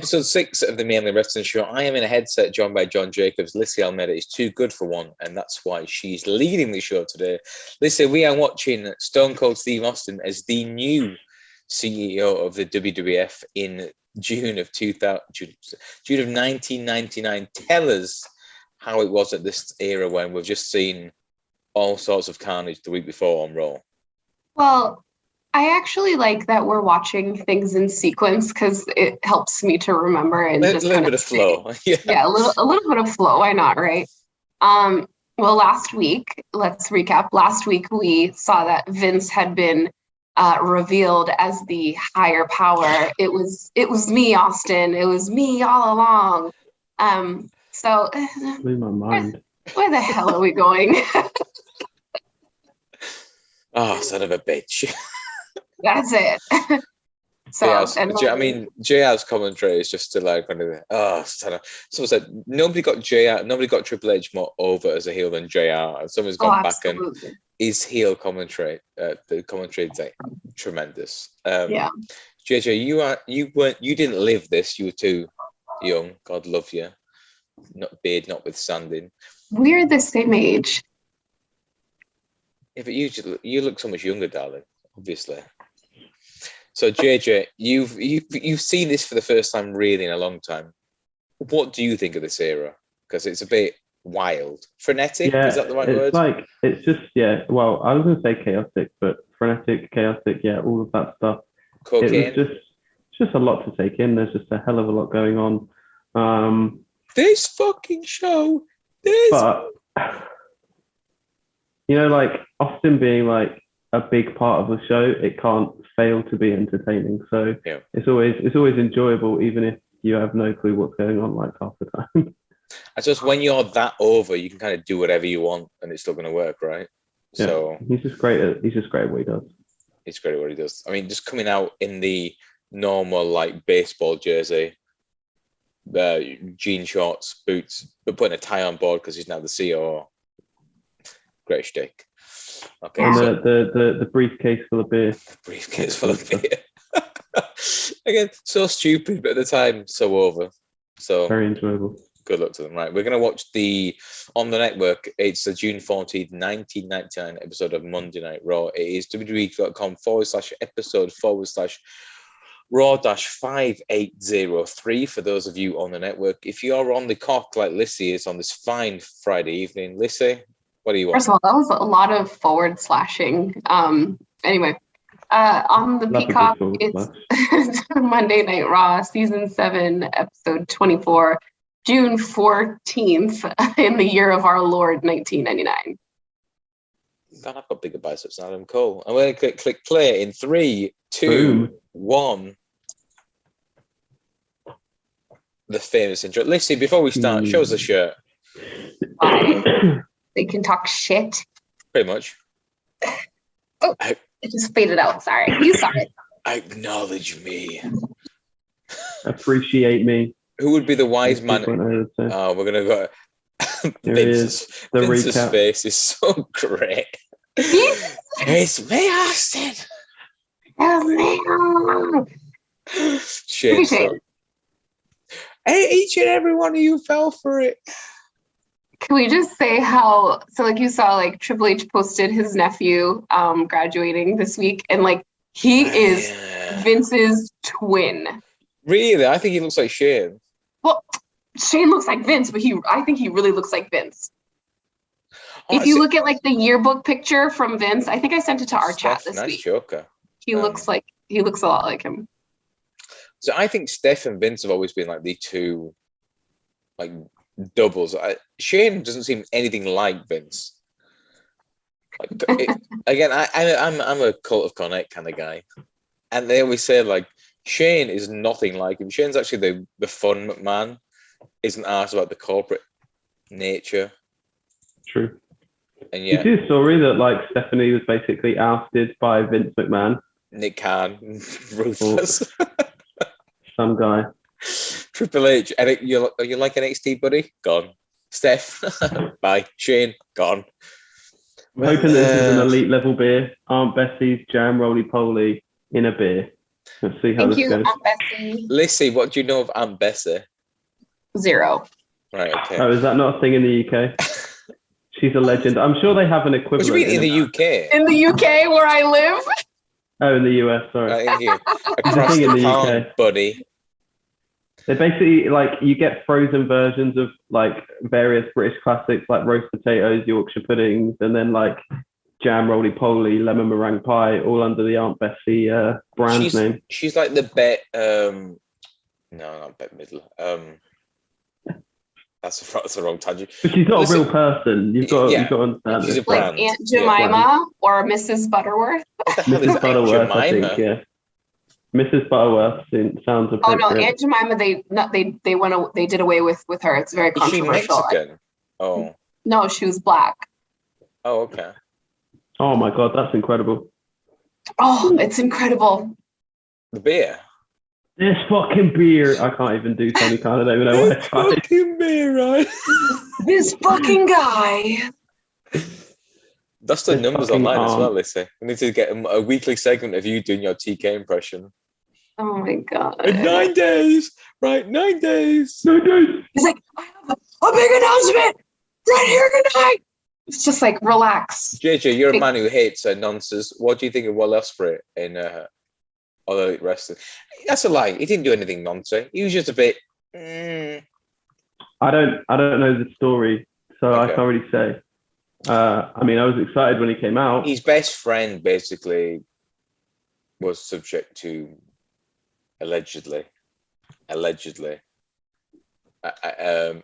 episode 6 of the Mainly Wrestling Show. I am in a headset joined by John Jacobs. Lissy Almeida is too good for one, and that's why she's leading the show today. Lissy, we are watching Stone Cold Steve Austin as the new CEO of the WWF in June of 1999. Tell us how it was at this era when we've just seen all sorts of carnage the week before on Raw. Well, I actually like that we're watching things in sequence because it helps me to remember and just a little bit of flow. Yeah, a little bit of flow. Why not, right? Well, last week, let's recap. Last week we saw that Vince had been revealed as the higher power. It was me, Austin. It was me all along. So blew my mind. Where the hell are we going? Oh, son of a bitch. That's it. JR's commentary is just like one of the someone said nobody got Triple H more over as a heel than JR, and someone's gone back and his heel commentary. The commentary is like tremendous. JJ, you didn't live this. You were too young. God love you. Not beard notwithstanding. We're the same age. Yeah, but you look so much younger, darling. Obviously. So JJ, you've seen this for the first time really in a long time. What do you think of this era? Because it's a bit wild, frenetic. Yeah, is that the right word? It's just Well, I was going to say chaotic, but frenetic, chaotic. Yeah, all of that stuff. Cocaine. It was just a lot to take in. There's just a hell of a lot going on. This fucking show. But like Austin being like a big part of the show, it can't fail to be entertaining. So it's always enjoyable, even if you have no clue what's going on like half the time. I suppose when you're that over, you can kind of do whatever you want, and it's still going to work, right? Yeah, so he's just great at what he does. He's great at what he does. I mean, just coming out in the normal like baseball jersey, jean shorts, boots, but putting a tie on board because he's now the CEO. Great shtick. Okay, and the briefcase full of beer. Briefcase full of beer. Again, so stupid, but at the time, so over. So very enjoyable. Good luck to them. Right, we're going to watch on the network. It's the June 14th, 1999 episode of Monday Night Raw. It is www.com/episode/Raw-5803 for those of you on the network. If you are on the cock like Lissy is on this fine Friday evening, Lissy, what do you want? First of all, that was a lot of forward slashing. Anyway, on the Peacock, it's Monday Night Raw, Season 7, Episode 24, June 14th, in the year of our Lord, 1999. God, I've got bigger biceps than Adam Cole. I'm going to click play in 3, 2, 1. The famous intro. Lissy, before we start, show us the shirt. They can talk shit. Pretty much. It just faded out. Sorry. You saw it. Acknowledge me. Appreciate me. Who would be the wise man? We're going to go. Vince's face is so great. It's me, Austin. Shane. Hey, each and every one of you fell for it. Can we just say how, so like you saw like Triple H posted his nephew graduating this week, and like he is Vince's twin. Really? I think he looks like Shane. Well, Shane looks like Vince, but I think he really looks like Vince. If you look at like the yearbook picture from Vince, I think I sent it to our chat this week. Joker. He looks a lot like him. So I think Steph and Vince have always been like the two like doubles. Shane doesn't seem anything like Vince. Again, I'm a Cult of Connect kind of guy, and they always say like Shane is nothing like him. Shane's actually the fun McMahon. Isn't asked about the corporate nature. True. And you see a story that like Stephanie was basically ousted by Vince McMahon. Nick Khan, ruthless. Some guy. Triple H, Eric, you like NXT, buddy? Gone. Steph, bye. Shane, gone. I'm hoping this is an elite level beer. Aunt Bessie's Jam Roly Poly in a beer. Let's see how Thank you, this goes. Aunt Bessie. Lissy, what do you know of Aunt Bessie? 0. Right, okay. Oh, is that not a thing in the UK? She's a legend. I'm sure they have an equivalent. What do you mean in the UK? In the UK, where I live? Oh, in the US, sorry. Right in here. Across thing in the the pond, UK. buddy. They basically, like, you get frozen versions of, like, various British classics, like roast potatoes, Yorkshire puddings, and then, like, jam roly-poly, lemon meringue pie, all under the Aunt Bessie brand name. She's like the Bette, no, not Bette Midler. That's the wrong tangent. But she's not a real person. You've got to understand. She's a Like brand. Aunt Jemima or Mrs. Butterworth. What the hell is Mrs. Butterworth, Aunt I Jemima? think, yeah. Mrs. Butterworth sounds appropriate. Oh no, Aunt Jemima. They did away with her. It's very controversial. Is she Mexican? Oh. No, she was black. Oh, okay. Oh my God, that's incredible. Oh, it's incredible. The beer. This fucking beer. I can't even do Tony Khan. I don't even know what I tried. Fucking beer, right? This fucking guy. That's the This numbers fucking online as arm. well, Lissy. We need to get a weekly segment of you doing your TK impression. Oh my God. In 9 days, right? 9 days. 9 days. He's like, I have a big announcement right here tonight. It's just like, relax. JJ, you're a man who hates nonsense. What do you think of Will Ospreay in All Elite Wrestling? That's a lie. He didn't do anything nonsense. He was just a bit. I don't know the story, so I can't really say. I mean, I was excited when he came out. His best friend basically was subject to allegedly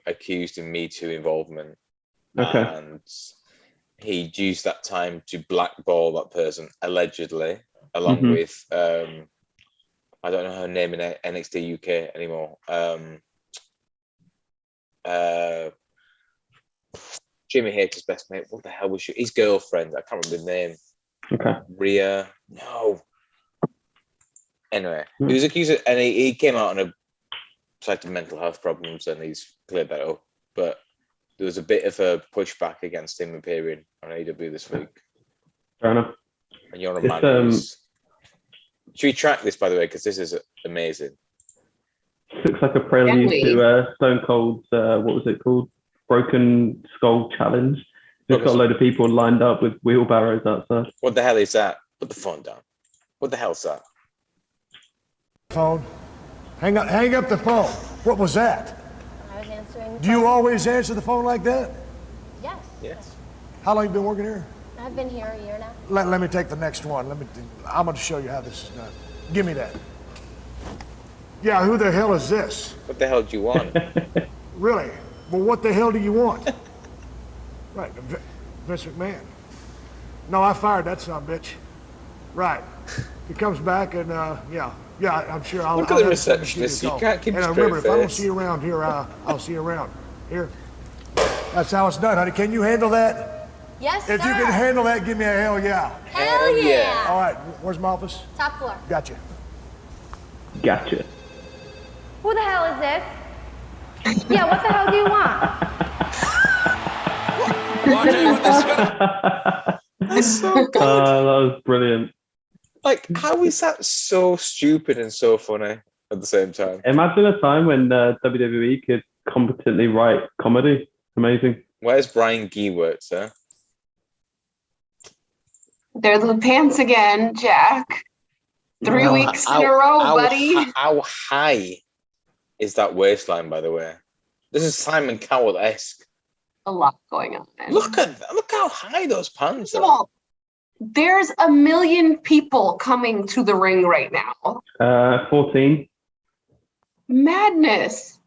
accused in Me Too involvement. Okay. And he used that time to blackball that person allegedly, along with I don't know her name in NXT UK anymore. Jimmy Hater's best mate. What the hell was she? His girlfriend. I can't remember the name. Okay. Rhea. No. Anyway, he was accused and he came out on a side of mental health problems and he's cleared that up. But there was a bit of a pushback against him appearing on AEW this week. Fair enough. And you're a man who's... Should we track this, by the way, because this is amazing. Looks like a prelude to Stone Cold's, what was it called? Broken Skull Challenge. Just got a load of people lined up with wheelbarrows outside. What the hell is that? Put the phone down. What the hell's that? Phone. Hang up the phone. What was that? I was answering. Do you always answer the phone like that? Yes. Yes. How long you been working here? I've been here a year now. Let me take the next one. I'm going to show you how this is done. Give me that. Yeah, who the hell is this? What the hell do you want? Really? Well, what the hell do you want? Right, Vince McMahon. No, I fired that son of a bitch. Right. He comes back and, yeah, I'm sure I'll... Look at the receptionist. You can't keep a straight remember, face. if I don't see you around here, I'll see you around. Here. That's how it's done, honey. Can you handle that? Yes, sir. If you can handle that, give me a hell yeah. Hell yeah. All right, where's my office? Top floor. Gotcha. Gotcha. Who the hell is this? Yeah, what the hell do you want? That's so good. That was brilliant. Like, how is that so stupid and so funny at the same time? Imagine a time when WWE could competently write comedy. Amazing. Where's Brian Gewirtz, huh? They're the pants again, Jack. 3 weeks in a row, buddy. How high is that waistline, by the way? This is Simon Cowell-esque. A lot going on. Look how high those pants First of are. all, there's a million people coming to the ring right now. 14. Madness.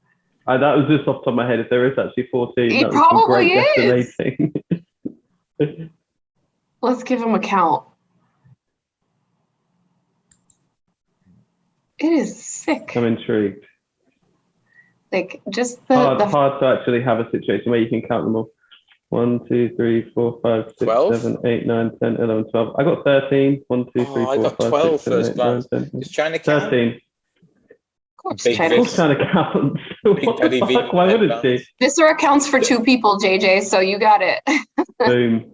That was just off the top of my head. If there is actually 14, It that would probably be great is. estimating. Let's give him a count. It is sick. I'm intrigued. Like, just Hard to actually have a situation where you can count them all. 1, 2, 3, 4, 5, 6, 12? 7, 8, 9, 10, 11, 12. I got 13. 1, 2, 3, 4, I got 5, 12 6, 7, first 8, 9, glance. 10. Just trying to count. 13. Of course, Big China. Of course, trying to count. What Teddy the V fuck? Why wouldn't she? Viscera counts for 2 people, JJ, so you got it. Boom.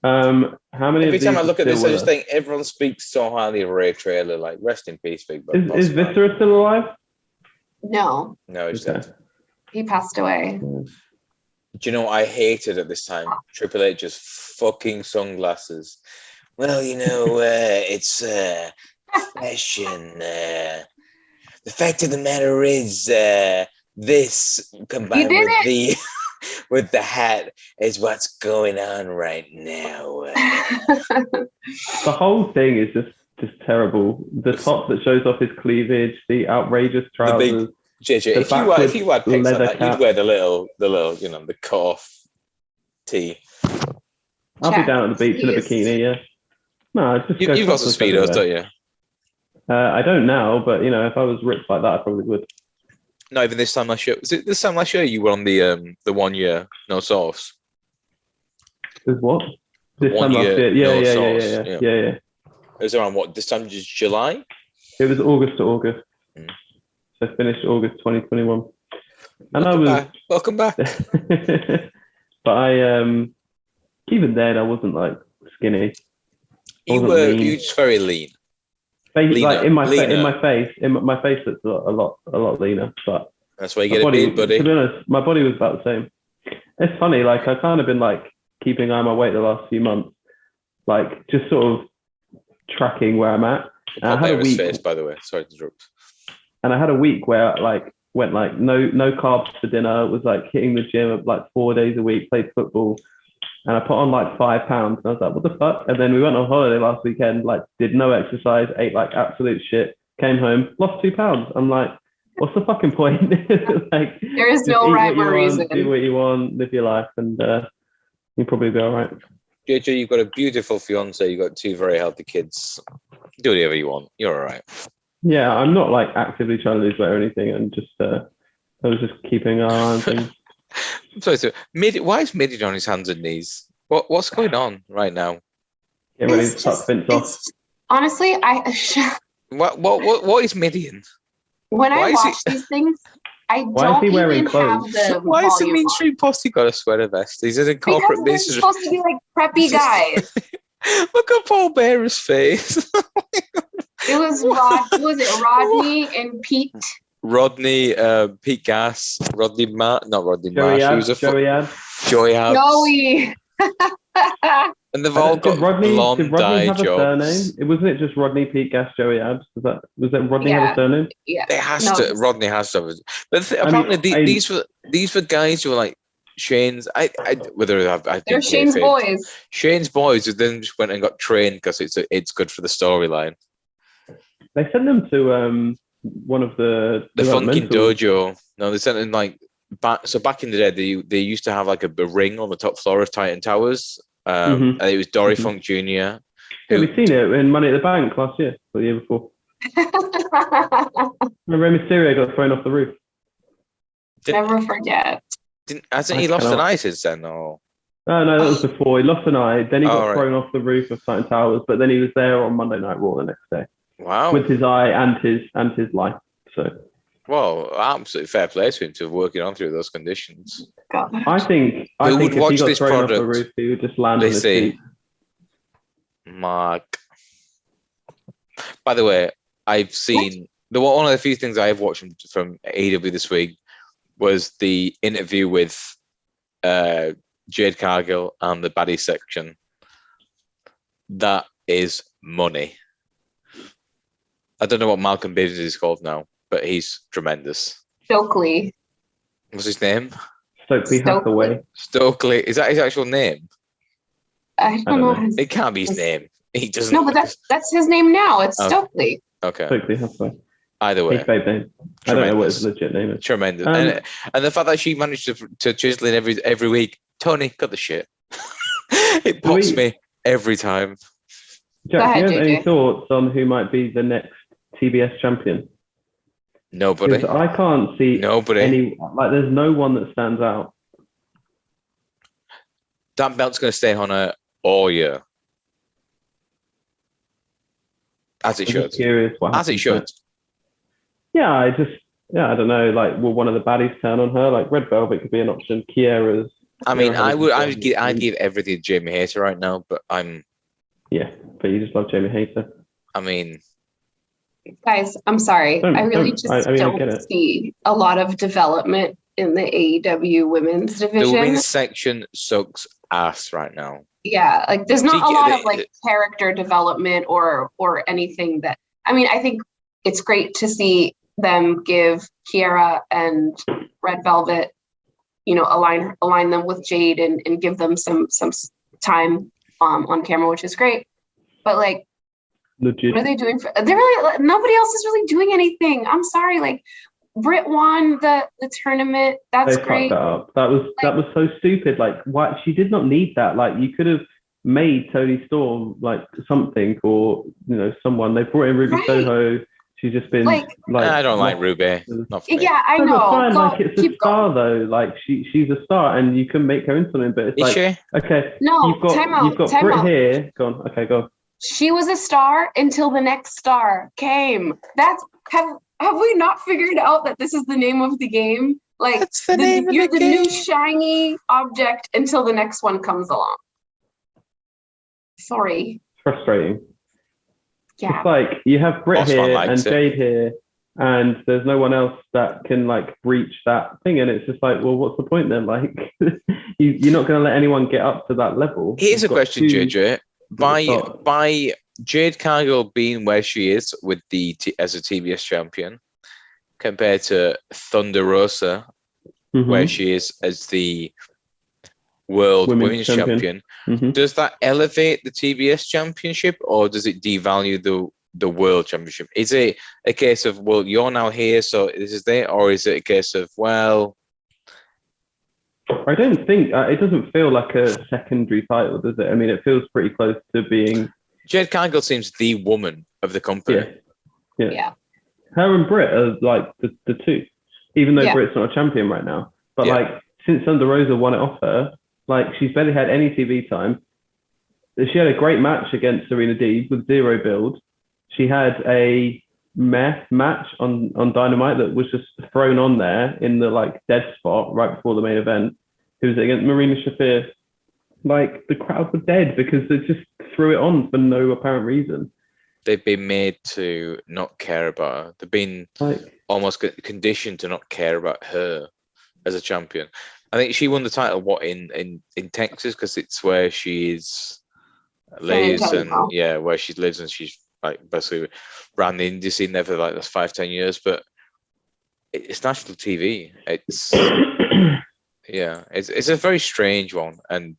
How many? Every of time I these look are at this, still I with just us? think everyone speaks so highly of Ray Traylor. Like, rest in peace, Big Boss. Is Viscera still alive? No, No, he's Okay. dead. he passed away. Do you know what I hated at this time? Triple H's fucking sunglasses. Well, it's fashion. The fact of the matter is, this combined did with the with the hat is what's going on right now. The whole thing is just terrible. The top that shows off his cleavage, the outrageous trousers. JJ, if you had pecs like that, you'd wear the little, the cuff tee. I'll be down at the beach in a bikini, yeah. No, just you've got some speedos, don't you? I don't now, but if I was ripped like that, I probably would. Not even this time last year. Was it this time last year you were on the 1 year no sauce? There's what? This one time last year, year? no Yeah. It was around what? This time just July? It was August to August. So I finished August 2021. And Welcome back. But I even then I wasn't like skinny. You were just very lean. Like in my face looks a lot leaner, but that's why you get a beard, buddy. To be honest, my body was about the same. It's funny, like I've kind of been like keeping an eye on my weight the last few months, like just sort of tracking where I'm at. And I had a week, face, by the way. Sorry to interrupt. And I had a week where like went like no carbs for dinner, was like hitting the gym like 4 days a week, played football. And I put on like 5 pounds. And I was like, what the fuck? And then we went on holiday last weekend, like did no exercise, ate like absolute shit, came home, lost 2 pounds. I'm like, what's the fucking point? Like, there is no rhyme or reason. Do what you want, live your life, and you'll probably be all right. JJ, you've got a beautiful fiance. You've got 2 very healthy kids. Do whatever you want. You're all right. Yeah, I'm not like actively trying to lose weight or anything. I'm just, I was just keeping an eye on things. Sorry, so why is Midian on his hands and knees? What's going on right now? Get ready to suck Vince off. Honestly, what is Midian? When I watch these things, I don't even have the Why is the mainstream posse got a sweater vest? He's in a corporate business. They're supposed to be like preppy guys. Look at Paul Bearer's face. It was Rodney and Pete? Rodney, Pete Gas, Rodney Marsh. Joey Ad. Joey. And they've all got blonde dye jobs. Wasn't it just Rodney, Pete Gas, Joey Ad? Was that Rodney have a surname? Yeah. Rodney has to have it. But apparently these were guys who were like Shane's. They're Shane's boys. Shane's boys who then just went and got trained because it's good for the storyline. They sent them to one of the Funkin' Dojo. No, they sent them like back in the day. They used to have like a ring on the top floor of Titan Towers, and it was Dory Funk Jr. Yeah, we've seen it in Money at the Bank last year or the year before. Remember Mysterio got thrown off the roof? Never forget. Hasn't he lost an eye since then? Or? Oh, no, that was before. He lost an eye. Then he got thrown off the roof of Titan Towers, but then he was there on Monday Night Raw the next day. Wow. With his eye and his life. So. Well, absolutely fair play to him to working on through those conditions. God. I think if he got thrown off the roof, he would just land on his feet. Mark. By the way, I've seen one of the few things I have watched from AEW this week was the interview with Jade Cargill and the baddie section. That is money. I don't know what Malcolm Bivens is called now, but he's tremendous. Stokely. What's his name? Stokely Hathaway. Stokely. Is that his actual name? I don't know. It can't be his name. He doesn't. No, but that's his name now. It's Stokely. Okay. Stokely Hathaway. Either way. His babe name. I don't know what his legit name is. Tremendous. And the fact that she managed to chisel in every week. Tony, cut the shit. It pops me every time. Jack, do you have any thoughts on who might be the next TBS champion? Nobody. I can't see any. Like, there's no one that stands out. That belt's going to stay on her all year, as it should. Curious what as it should. Next. Yeah, I don't know. Like, will one of the baddies turn on her? Like, Red Velvet could be an option. Kiera's I mean, I'd give everything to Jamie Hayter right now, but Yeah, but you just love Jamie Hayter. I mean, guys, I'm sorry. I really don't see a lot of development in the AEW women's division. The women's section sucks ass right now. Yeah, like there's not a lot of like character development or anything that. I mean, I think it's great to see them give Kiera and Red Velvet, align them with Jade and give them some time on camera, which is great. But like, legit. What are they doing? Nobody else is really doing anything. I'm sorry, like Britt won the tournament. That's great. Fucked that up. That was so stupid. Like, why? She did not need that. Like, you could have made Toni Storm like something, or someone. They brought in Ruby Soho. She's just been like I don't like Ruby. Yeah, I know. Fine. Like, it's a star though. Like she's a star, and you can make her into something. But it's she? Okay. No, you've got Britt here. Go on. Okay, go on. She was a star until the next star came. Have we not figured out that this is the name of the game? Like, you're the new shiny object until the next one comes along. Sorry. Frustrating. Yeah. It's like you have Britt here and Jade here, and there's no one else that can like breach that thing, and it's just like, well, what's the point then? Like, you're not going to let anyone get up to that level. Here's a question, JJ. By Jade Cargill being where she is with as a TBS champion, compared to Thunder Rosa, where she is as the world women's champion, does that elevate the TBS championship, or does it devalue the world championship? Is it a case of, well, you're now here, so this is there, or is it a case of, well, I don't think it doesn't feel like a secondary title, does it? I mean, it feels pretty close to being. Jade Cargill seems the woman of the company. Yeah. Her and Britt are like the two, even though Britt's not a champion right now. But like, since Thunder Rosa won it off her, like, she's barely had any TV time. She had a great match against Serena Deeb with zero build. She had a meh match on Dynamite that was just thrown on there in the like dead spot right before the main event. It was against Marina Shafir. Like, the crowd were dead because they just threw it on for no apparent reason. They've been made to not care about her. They've been almost conditioned to not care about her as a champion. I think she won the title in Texas, because it's where she lives, and where she lives, and she's like basically ran the indie scene there for like that's 5-10 years. But it's national TV. It's it's a very strange one, and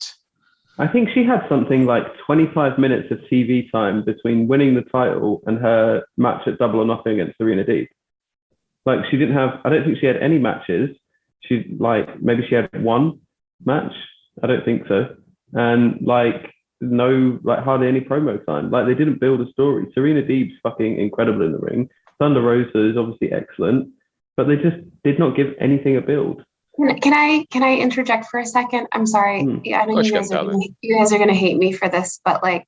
I think she had something like 25 minutes of TV time between winning the title and her match at Double or Nothing against Serena Deeb. Like, she didn't have. I don't think she had any matches. Maybe she had one match. I don't think so. And like, no, like hardly any promo time. Like, they didn't build a story. Serena Deeb's fucking incredible in the ring. Thunder Rosa is obviously excellent, but they just did not give anything a build. Can I interject for a second? I'm sorry. Yeah, I know you guys are gonna hate me for this, but like,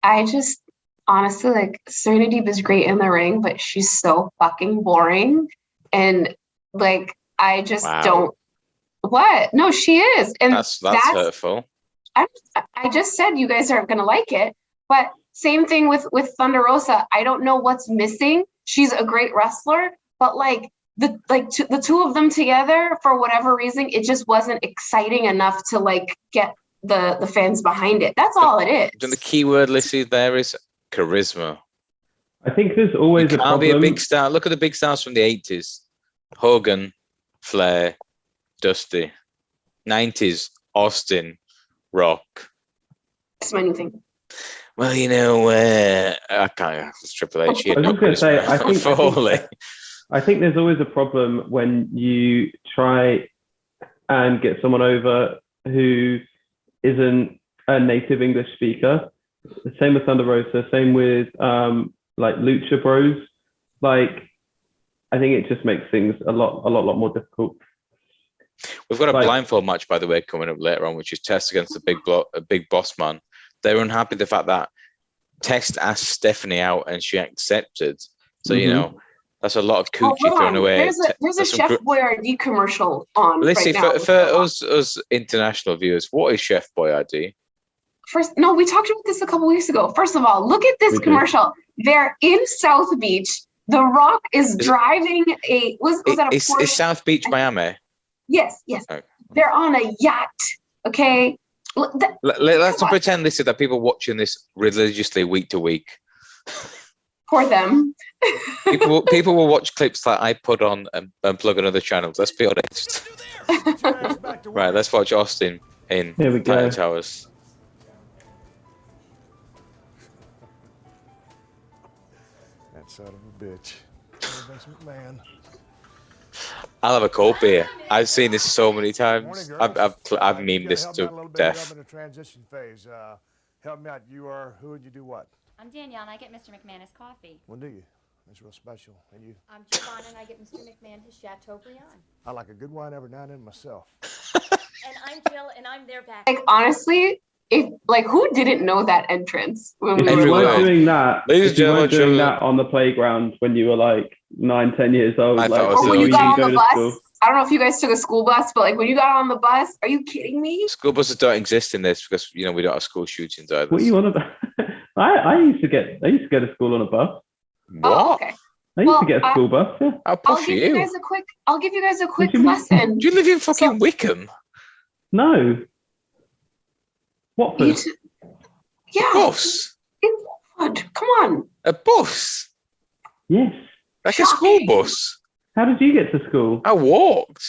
I just honestly, like, Serena Deeb is great in the ring, but she's so fucking boring, and like, I just don't. What? No, she is, and that's hurtful. I just said you guys aren't gonna like it, but same thing with Thunder Rosa. I don't know what's missing. She's a great wrestler, but like the two of them together, for whatever reason, it just wasn't exciting enough to like get the fans behind it. That's all it is. And the key word, Lissy, there is charisma. I think there's always a problem. Be a big star. Look at the big stars from the 80s: Hogan, Flair, Dusty. 90s, Austin, Rock. It's my new thing. Well, I can't. It's Triple H. I was just going to say, I think there's always a problem when you try and get someone over who isn't a native English speaker. Same with Thunder Rosa. Same with like Lucha Bros. Like, I think it just makes things a lot more difficult. We've got a blindfold match, by the way, coming up later on, which is Test against the big boss man. They're unhappy with the fact that Test asked Stephanie out and she accepted. So, That's a lot of coochie thrown away. There's a Chef Boyardee commercial on Lissy, right now. for us international viewers, what is Chef Boyardee? No, we talked about this a couple weeks ago. First of all, look at this commercial. They're in South Beach. The Rock is driving was that a Porsche? Is South Beach Miami? Yes. Okay. They're on a yacht. Okay. Let's not pretend this is that people watching this religiously week to week. For them. people will watch clips that I put on and plug on other channels. Let's be honest. Right, let's watch Austin in Titan Towers. That son of a bitch. Vince McMahon. I'll have a cold beer. I've seen this so many times. I've memed this to death. I'm in a transition phase. Help me out. You are who and you do what? I'm Danielle, and I get Mr. McMahon his coffee. When do you? That's real special. And you? I'm Javon, and I get Mr. McMahon his Chateaubriand. I like a good wine every now and then myself. And I'm Jill, and I'm their back. Like, honestly, who didn't know that entrance when we If you were weren't doing that, Ladies and gentlemen, doing that on the playground when you were like 9-10 years old, I like, thought it was or when you got on the bus. school. I don't know if you guys took a school bus, but like when you got on the bus, are you kidding me? School buses don't exist in this because we don't have school shootings either. What are you on about? I used to get to school on a bus. What? Oh, okay. I used to get a school bus. Yeah. How posh are you? I'll give you guys a quick do you mean? lesson. Do you live in fucking Wickham? No. Watford. Yeah. Bus? In Watford. Come on. A bus? Yes. Like a school bus? How did you get to school? I walked.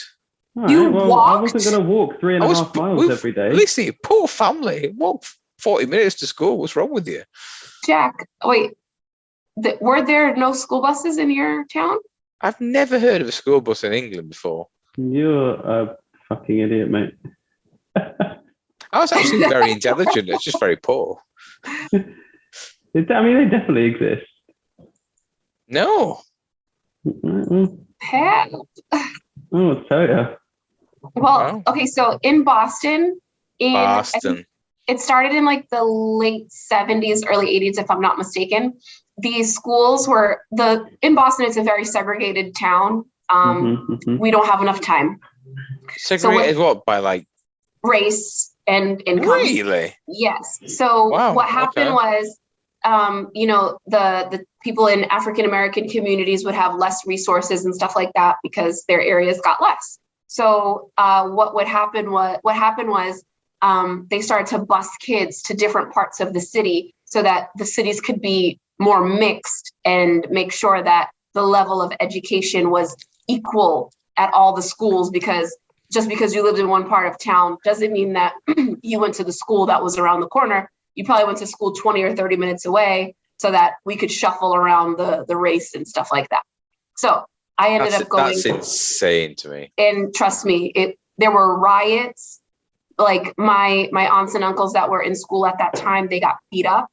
All right, You well, walked? I wasn't going to walk 3.5 miles every day. Listen, poor family. Walk 40 minutes to school. What's wrong with you? Jack, wait. Were there no school buses in your town? I've never heard of a school bus in England before. You're a fucking idiot, mate. I was actually very intelligent. It's just very poor. I mean, they definitely exist. No. Hell. Oh, I'll tell you. Well, okay, so in Boston, it started in like the late 70s, early 80s, if I'm not mistaken. These schools in Boston, it's a very segregated town. We don't have enough time. Segregated what? By like race and income. Really? Yes. So what happened was, the people in African American communities would have less resources and stuff like that because their areas got less. So what happened was they started to bus kids to different parts of the city so that the cities could be more mixed and make sure that the level of education was equal at all the schools, because just because you lived in one part of town doesn't mean that you went to the school that was around the corner. You probably went to school 20 or 30 minutes away so that we could shuffle around the race and stuff like that. So I ended up going. That's insane to me. And trust me, there were riots. Like my aunts and uncles that were in school at that time, they got beat up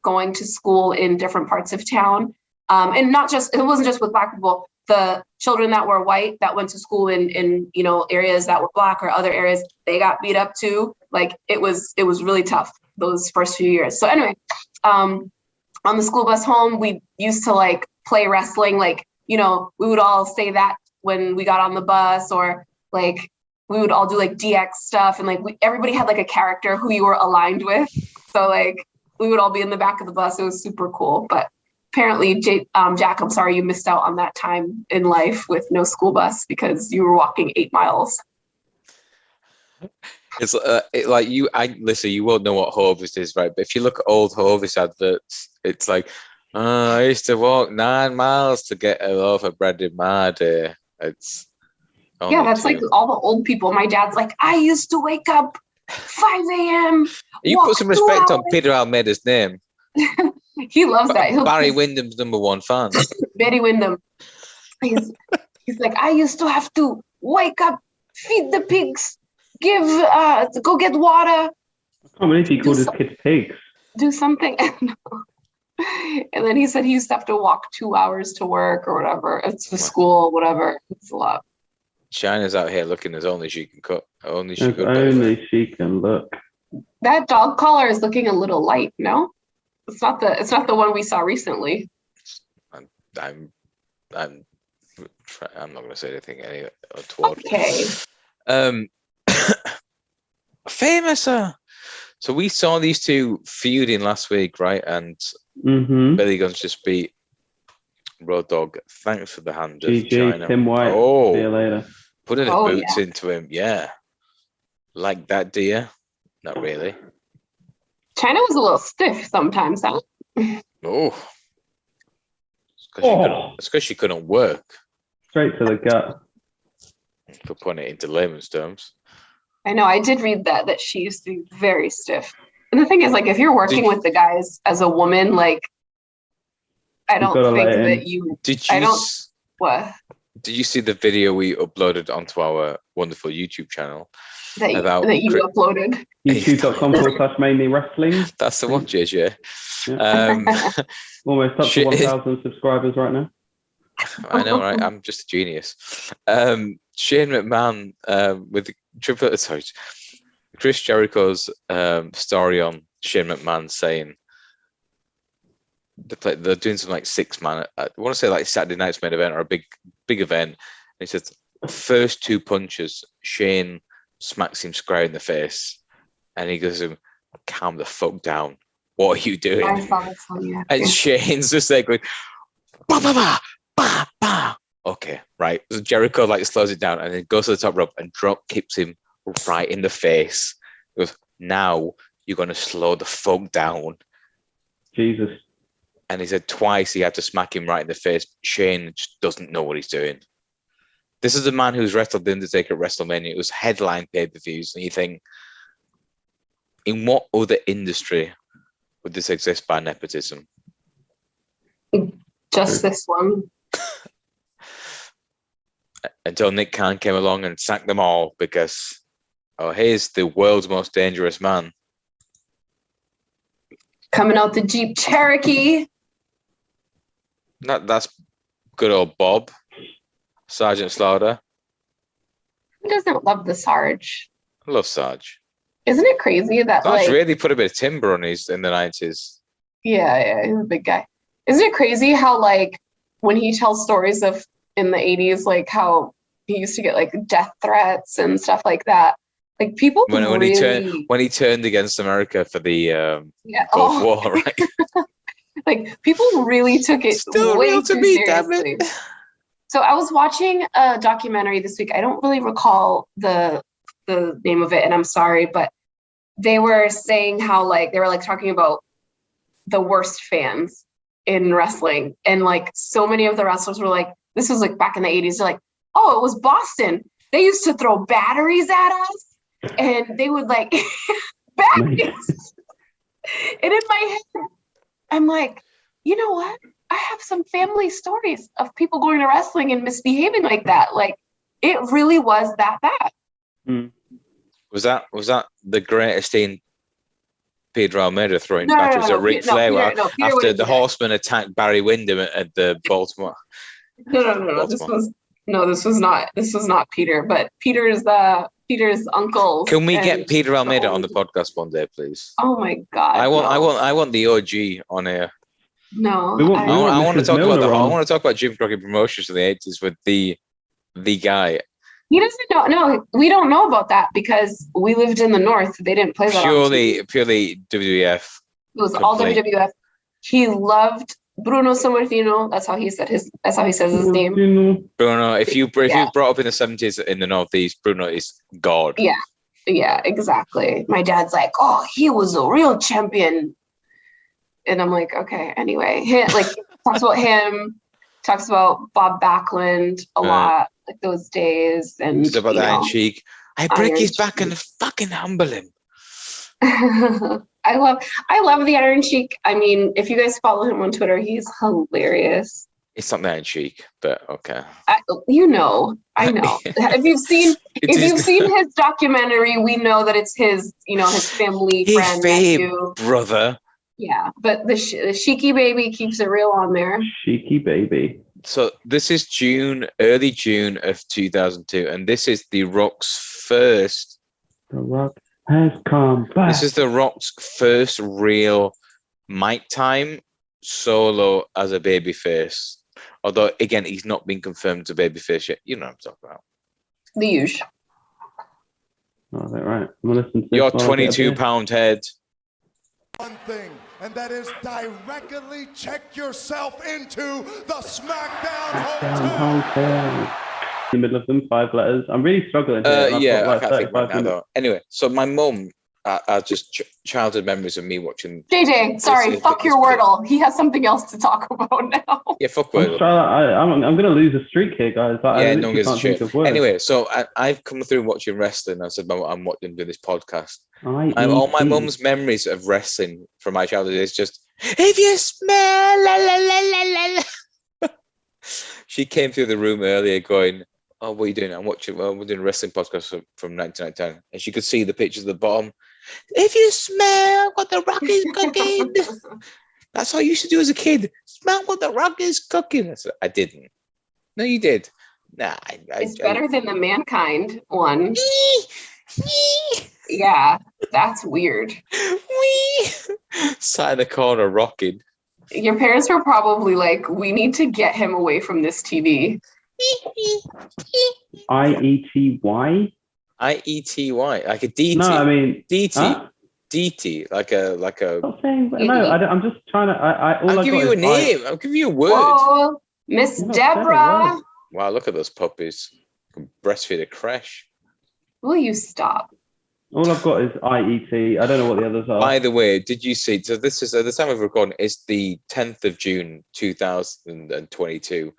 going to school in different parts of town. And it wasn't just with Black people. The children that were white that went to school in areas that were Black or other areas, they got beat up too. Like it was really tough those first few years. So anyway, on the school bus home, we used to like play wrestling. Like, we would all say that when we got on the bus, or like we would all do like DX stuff, and like everybody had like a character who you were aligned with. So like we would all be in the back of the bus. It was super cool. But apparently, Jack, I'm sorry you missed out on that time in life with no school bus because you were walking 8 miles. It's like listen, you won't know what Hovis is, right? But if you look at old Hovis adverts, it's like, I used to walk 9 miles to get a loaf of bread in my day. It's that's like all the old people. My dad's like, I used to wake up 5 a.m. You put some respect on Peter Almeida's name. He loves that. Barry Windham's #1 fan. Barry Windham. He's like, I used to have to wake up, feed the pigs, go get water. I can't believe he called his kids pigs. Do something. And then he said he used to have to walk 2 hours to work or whatever. It's to school, whatever. It's a lot. China's out here looking as only she can cook. Only she can look. That dog collar is looking a little light, no? It's not the one we saw recently. I'm I'm not going to say anything untoward. Okay. Famous. So we saw these two feuding last week, right? And Billy Gunn's just beat Road Dogg. Thanks for the hand of China. Tim White. See you later. Putting his boots into him. Yeah. Like that, dear. Not really. China was a little stiff sometimes, huh? Oh. It's because she couldn't work. Straight to the gut. For putting it into layman's terms. I know. I did read that she used to be very stiff. And the thing is, like, if you're working with the guys as a woman, like, I don't think that you. What? Did you see the video we uploaded onto our wonderful YouTube channel? That you uploaded? YouTube.com/mainly wrestling. That's the one, JJ. Yeah. Almost up to 1,000 subscribers right now. I know, right? I'm just a genius. Shane McMahon with Chris Jericho's story on Shane McMahon saying they're doing some like 6-man. I want to say like Saturday night's main event or a big event. And he says first 2 punches, Shane smacks him square in the face, and he goes to him, "Calm the fuck down. What are you doing?" I saw this one, yeah. And Shane's just like going, "Ba ba ba ba ba." Okay, right. So Jericho like slows it down and then goes to the top rope and drop kicks him right in the face. He goes, "Now you're gonna slow the fuck down." Jesus. And he said twice he had to smack him right in the face. Shane just doesn't know what he's doing. This is a man who's wrestled The Undertaker at WrestleMania. It was headline pay-per-views. And you think, in what other industry would this exist by nepotism? Just this one. Until Nick Khan came along and sacked them all because, here's the world's most dangerous man. Coming out the Jeep Cherokee. That's good old Bob. Sergeant Slaughter. Who doesn't love the Sarge? I love Sarge. Isn't it crazy that Sarge really put a bit of timber on his in the 90s? Yeah, he's a big guy. Isn't it crazy how like when he tells stories of in the 80s, like how he used to get like death threats and stuff like that? Like people when he turned against America for the Gulf War, right? Like people really took it still way real to too me, seriously. damn it. So I was watching a documentary this week. I don't really recall the name of it, and I'm sorry, but they were saying how like they were like talking about the worst fans in wrestling, and like so many of the wrestlers were like, this was like back in the 80s. They're like, oh, it was Boston. They used to throw batteries at us, and they would like batteries. And in my head, I'm like, you know what? I have some family stories of people going to wrestling and misbehaving like that. Like, it really was that bad. Mm. Was that the greatest in Pedro Almeida throwing batteries at Ric Flair after the Horsemen attacked Barry Windham at the Baltimore? No. This was not Peter, but Peter's uncle. Can we get Peter Almeida on the podcast one day, please? Oh my God! I want the OG on here. No, I want to talk about I want to talk about Jim Crockett Promotions in the 80s with the guy. He doesn't know. No, we don't know about that because we lived in the North. They didn't play that. Purely WWF. It was all WWF. He loved Bruno Sammartino. That's how he said That's how he says his name. Bruno. If you brought up in the 70s in the Northeast, Bruno is God. Yeah, exactly. My dad's like, oh, he was a real champion. And I'm like, okay, anyway. Talks about him, talks about Bob Backlund a lot, like those days. And it's about the Iron Sheik. I break his back and fucking humble him. I love the Iron Sheik. I mean, if you guys follow him on Twitter, he's hilarious. It's not the Iron Sheik, but okay. I know. If you've seen his documentary, we know that it's his family friend, nephew, brother. Yeah, but the Sheiky baby keeps it real on there. Sheiky baby. So this is early June of 2002, and this is The Rock's first. The Rock has come back. This is The Rock's first real mic time solo as a babyface. Although, again, he's not been confirmed to babyface yet. You know what I'm talking about. The usual. Oh, is that right? I'm gonna listen to Your this while I get a beer. 22-pound head. One thing, and that is directly check yourself into the SmackDown Hotel. In the middle of them, 5 letters. I'm really struggling here. and I've Yeah, got, I like, can't think right 35 now, minutes. though. Anyway, so my mum are just childhood memories of me watching. JJ, sorry, fuck your Wordle. He has something else to talk about now. Yeah, fuck I'm Wordle. going to lose a streak here, guys. Yeah, no one gives a shit. Of words. Anyway, so I've come through watching wrestling. I said I'm watching this podcast. All my mum's memories of wrestling from my childhood is just, if you smell, la, la, la, la, la. She came through the room earlier going, oh, what are you doing? I'm watching, we're doing a wrestling podcast from 1999. And she could see the pictures at the bottom. If you smell what the Rock is cooking. That's all you used to do as a kid. Smell what the Rock is cooking. I said, I didn't. No, you did. Nah. It's better than the Mankind one. Yeah, that's weird. Sat in the corner rocking. Your parents were probably like, we need to get him away from this TV. IETY? IETY, like a DT. No, I mean DT. Huh? DT, like a. Stop saying, no, I'm just trying to. I'll give you a name. I'll give you a word. Whoa, Miss Deborah. Wow, look at those puppies. Breastfeed a crash. Will you stop? All I've got is IET. I don't know what the others are. By the way, did you see? So this is at the time of recording. It's the 10th of June, 2022.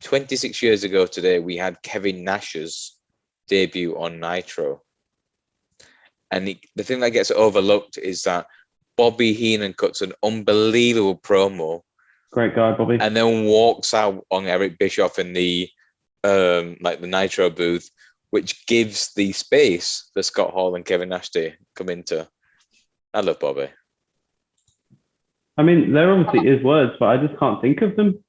26 years ago today, we had Kevin Nash's debut on Nitro. And the thing that gets overlooked is that Bobby Heenan cuts an unbelievable promo. Great guy, Bobby. And then walks out on Eric Bischoff in the the Nitro booth, which gives the space for Scott Hall and Kevin Nash to come into. I love Bobby. I mean, there obviously is words, but I just can't think of them.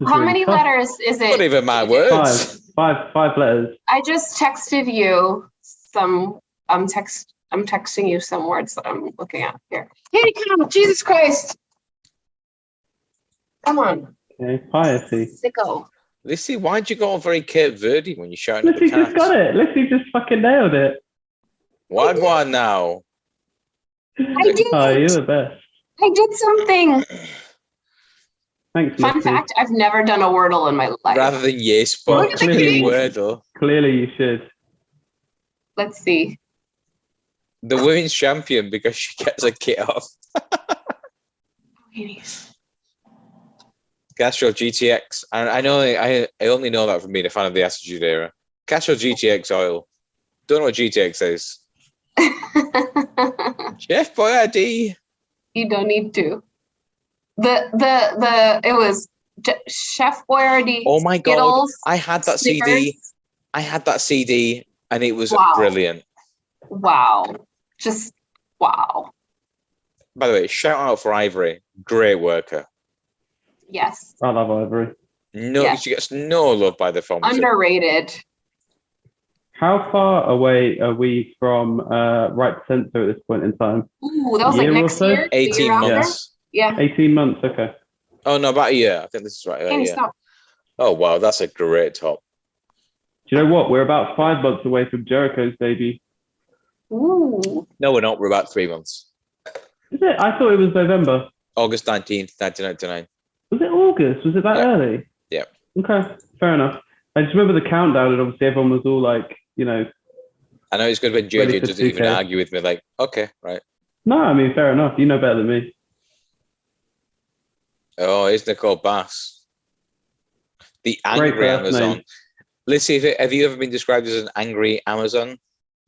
How many letters is it? Not even my words. Five letters. I just texted you some. I'm texting you some words that I'm looking at here. Katie, come on, Jesus Christ! Come on. Okay, piety. Sicko. Lissy, why'd you go all very Cape Verde when you're shouting at the Lissy just cats? got it. Lissy just fucking nailed it. Wagwan now. I did. Oh, you're the best. I did something. Thanks, Fun Lissy. fact: I've never done a Wordle in my life. Rather than yes, but Look at the kitty. Wordle. Clearly, you should. Let's see. The women's champion because she gets a kit off. Castro GTX. And I only know that from being a fan of the Attitude Era. Castro GTX oil. Don't know what GTX is. Jeff Boyardee. You don't need to. It was Chef Boyardee. Oh my God. Skittles, I had that Snickers. CD. I had that CD and it was Wow. brilliant. Wow. Just wow. By the way, shout out for Ivory. Great worker. Yes. I love Ivory. No, Yeah. she gets no love by the film. Underrated. How far away are we from Right to Censor at this point in time? Ooh, that was like Year or next so? year. The 18 year after? months. Yeah. 18 months, okay. Oh, no, about a year. I think this is right. Can't Yeah. stop. Oh, wow. That's a great top. Do you know what? We're about 5 months away from Jericho's debut. Ooh. No, we're not. We're about 3 months. Is it? I thought it was November. August 19th, 1999. Was it August? Was it that Yeah. early? Yeah. Okay, fair enough. I just remember the countdown, and obviously everyone was all like, you know. I know it's good when Ready JJ for doesn't even 2K. argue with me. Like, okay, right. No, I mean, fair enough. You know better than me. Oh, here's Nicole Bass. The Great angry first Amazon. name. Lissy, have you ever been described as an angry Amazon?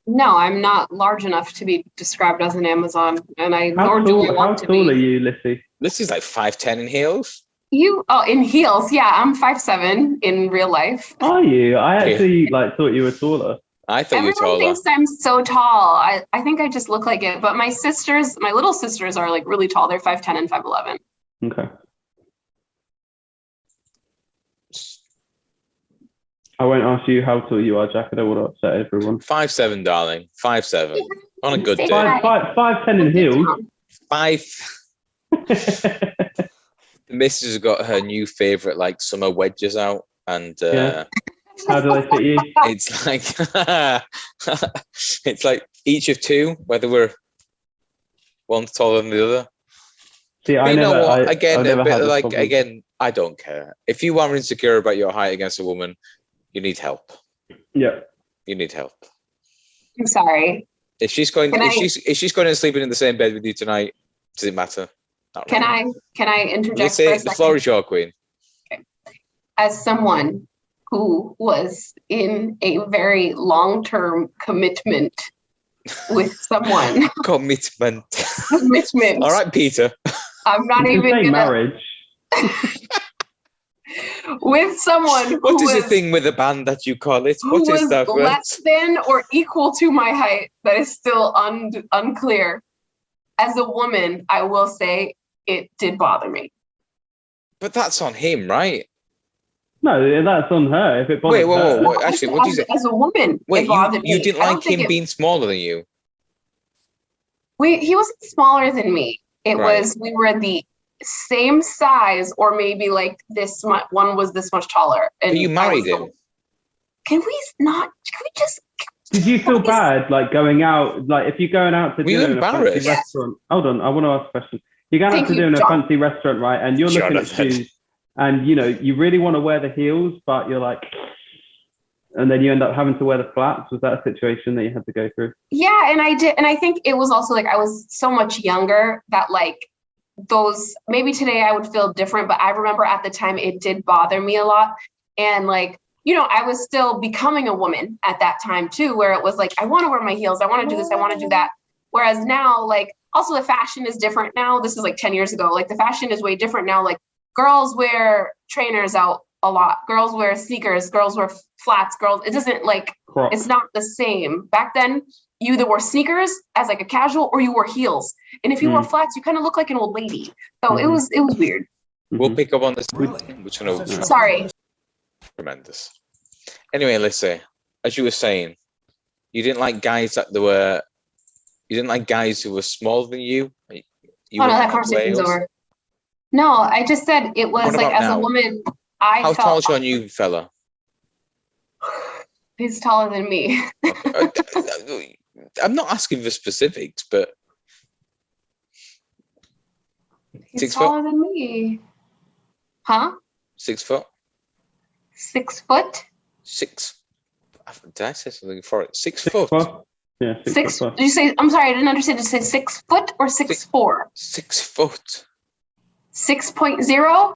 No, I'm not large enough to be described as an Amazon, and How nor do I tall want to are be. you, Lissy? Lissy's like 5'10" in heels. In heels, yeah, I'm 5'7" in real life. Are you? I actually thought you were taller. I thought you were Everyone taller. thinks I'm so tall. I think I just look like it, but my little sisters are like really tall. They're 5'10" and 5'11". Okay. I won't ask you how tall you are, Jack. I don't want to upset everyone. 5'7", darling. 5'7". On a good Say day. that. 5'10" in heels. Five. The missus has got her new favourite, like, summer wedges out. And how do they fit you? it's like it's like each of two, whether we're one taller than the other. See, But you know what? Again, a bit like, again, I don't care. If you are insecure about your height against a woman, you need help. Yeah. You need help. I'm sorry. If she's going and sleeping in the same bed with you tonight, does it matter? Not really. Can I interject Let's for a say second? the floor is your queen. As someone who was in a very long-term commitment with someone. Commitment. Commitment. All right, Peter. I'm not You even can say gonna marriage. with someone What who is was, the thing with a band that you call it? who What is was that word? less than or equal to my height. That is still unclear. As a woman, I will say it did bother me. But that's on him, right? No, that's on her. If it bothers her. Wait. Actually, what do you say? As a woman, Wait, it bothered you me. didn't I don't like think him being smaller than you? he wasn't smaller than me. It Right. was, we were the same size, or maybe like this much, one was this much taller. And But you married him. Can we just Did you feel bad, like going out, like if you're going out to Were you dinner in a fancy embarrassed? restaurant? Hold on, I want to ask a question. You're going out Thank to you, dinner in a John. fancy restaurant, right? And you're looking at Jonathan. shoes, and you know you really want to wear the heels, but you're like, and then you end up having to wear the flats. Was that a situation that you had to go through? Yeah, and I did, and I think it was also like I was so much younger that like those, maybe today I would feel different, but I remember at the time it did bother me a lot. And like, you know, I was still becoming a woman at that time too, where it was like, I want to wear my heels, I want to do this, I want to do that. Whereas now, like, also the fashion is different now. This is like 10 years ago. Like the fashion is way different now. Like girls wear trainers out a lot. Girls wear sneakers, girls wear flats, it doesn't like, Crocs. it's not the same. Back then, you either wore sneakers as like a casual or you wore heels. And if you wore flats, you kind of look like an old lady. So it was weird. We'll pick up on this. Really? Which one? Sorry. Tremendous. Anyway, Lissy, as you were saying, you didn't like guys you didn't like guys who were smaller than you. Oh no, that conversation's over. No, I just said it was What like about as now? a woman, I How felt tall is your new fella? he's taller than me. I'm not asking for specifics, but He's 6 taller foot? than me. Huh? 6 foot? 6 foot? 6. Did I say something for it? 6 foot? Yeah, 6. foot. Did you say? I'm sorry, I didn't understand. Did you say 6 foot or 6'4"? 6 foot. 6.0?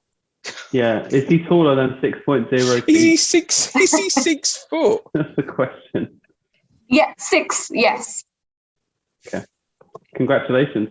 Yeah, is he taller than 6.0 Is feet? he 6? Is he 6 foot? That's the question. Yeah, 6. Yes. Congratulations.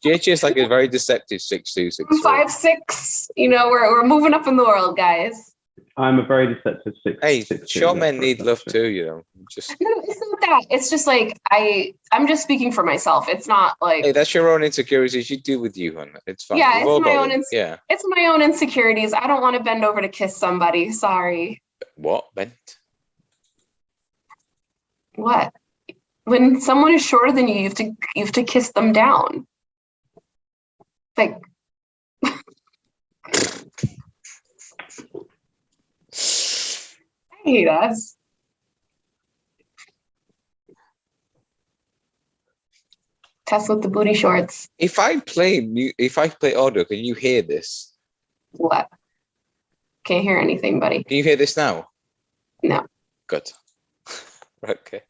JJ is like a very deceptive 6'2", 6'3". I'm 5'6". You know, we're moving up in the world, guys. I'm a very deceptive 6. Hey, 6'2", sure men that's need love true. too, you know. Just No, it's not that. It's just like I'm just speaking for myself. It's not like hey, that's your own insecurities. You deal with you, hon. It's fine. Yeah, We've it's all my got own them. Yeah. it's my own insecurities. I don't want to bend over to kiss somebody. Sorry. What? Bent? What? When someone is shorter than you, you have to kiss them down. Like I hate us. Tess with the booty shorts. If I play audio, can you hear this? What? Can't hear anything, buddy. Can you hear this now? No. Good. Okay.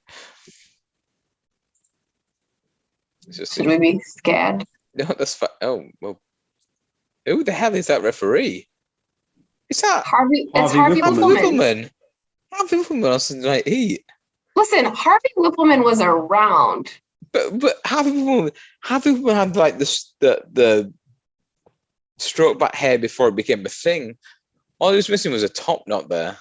It's just Should we be scared? no, that's fine. Oh, well. Who the hell is that referee? Is that Harvey. It's Harvey Harvey Whippleman. Whippleman. Harvey Whippleman on Sunday Night Heat. Listen, Harvey Whippleman was around. But Harvey Whippleman had like the stroke back hair before it became a thing. All he was missing was a top knot there.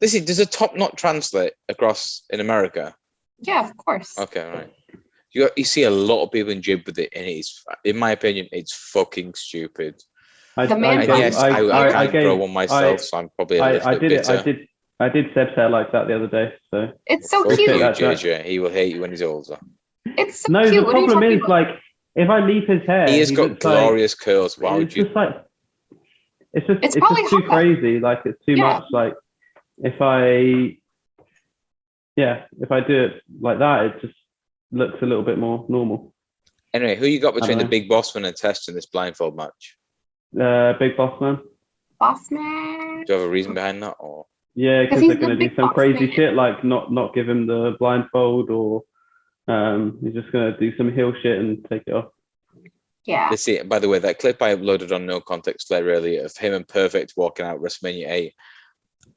Listen, does a top knot translate across in America? Yeah, of course. Okay, right. You see a lot of people in jib with it, and it's, in my opinion, it's fucking stupid. The man- And yes, I can't grow one myself, so I'm probably a little bit bitter. I did Seb's hair like that the other day. So It's so Fuck cute. you, That's right. JJ. He will hate you when he's older. It's so no, cute. the What are you problem talking is about? like if I leave his hair, he has got glorious curls. Why would you? It's just too crazy. Like it's too much. Like if I do it like that, it just looks a little bit more normal. Anyway, who you got between the Big Boss Man and Test in this blindfold match? Big Boss Man. Boss Man. Do you have a reason behind that, or? Yeah, because they're going to do some crazy shit, like not give him the blindfold, or he's just going to do some heel shit and take it off. Yeah. Let's see. By the way, that clip I uploaded on No Context Slayer earlier of him and Perfect walking out WrestleMania 8,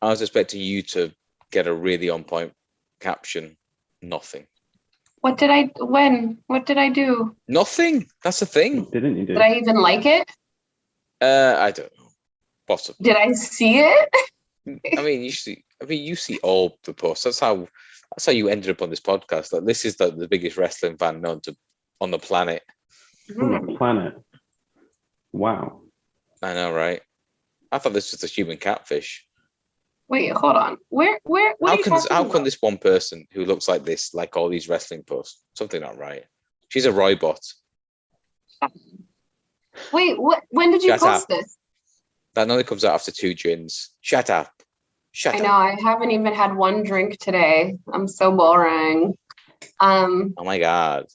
I was expecting you to get a really on point caption. Nothing. What did I do? Nothing. That's the thing. Didn't you do? Did I even like it? I don't know. Possibly. Did I see it? I mean, you see all the posts. That's how you ended up on this podcast. Like, this is the biggest wrestling fan known to on the planet. On the planet. Wow. I know, right? I thought this was a human catfish. Wait, hold on. Where? How can this one person who looks like this, like all these wrestling posts, something not right? She's a robot. Wait, what? When did you post this? That only comes out after 2 gins. Shut up. I know. I haven't even had one drink today. I'm so boring. Oh my god.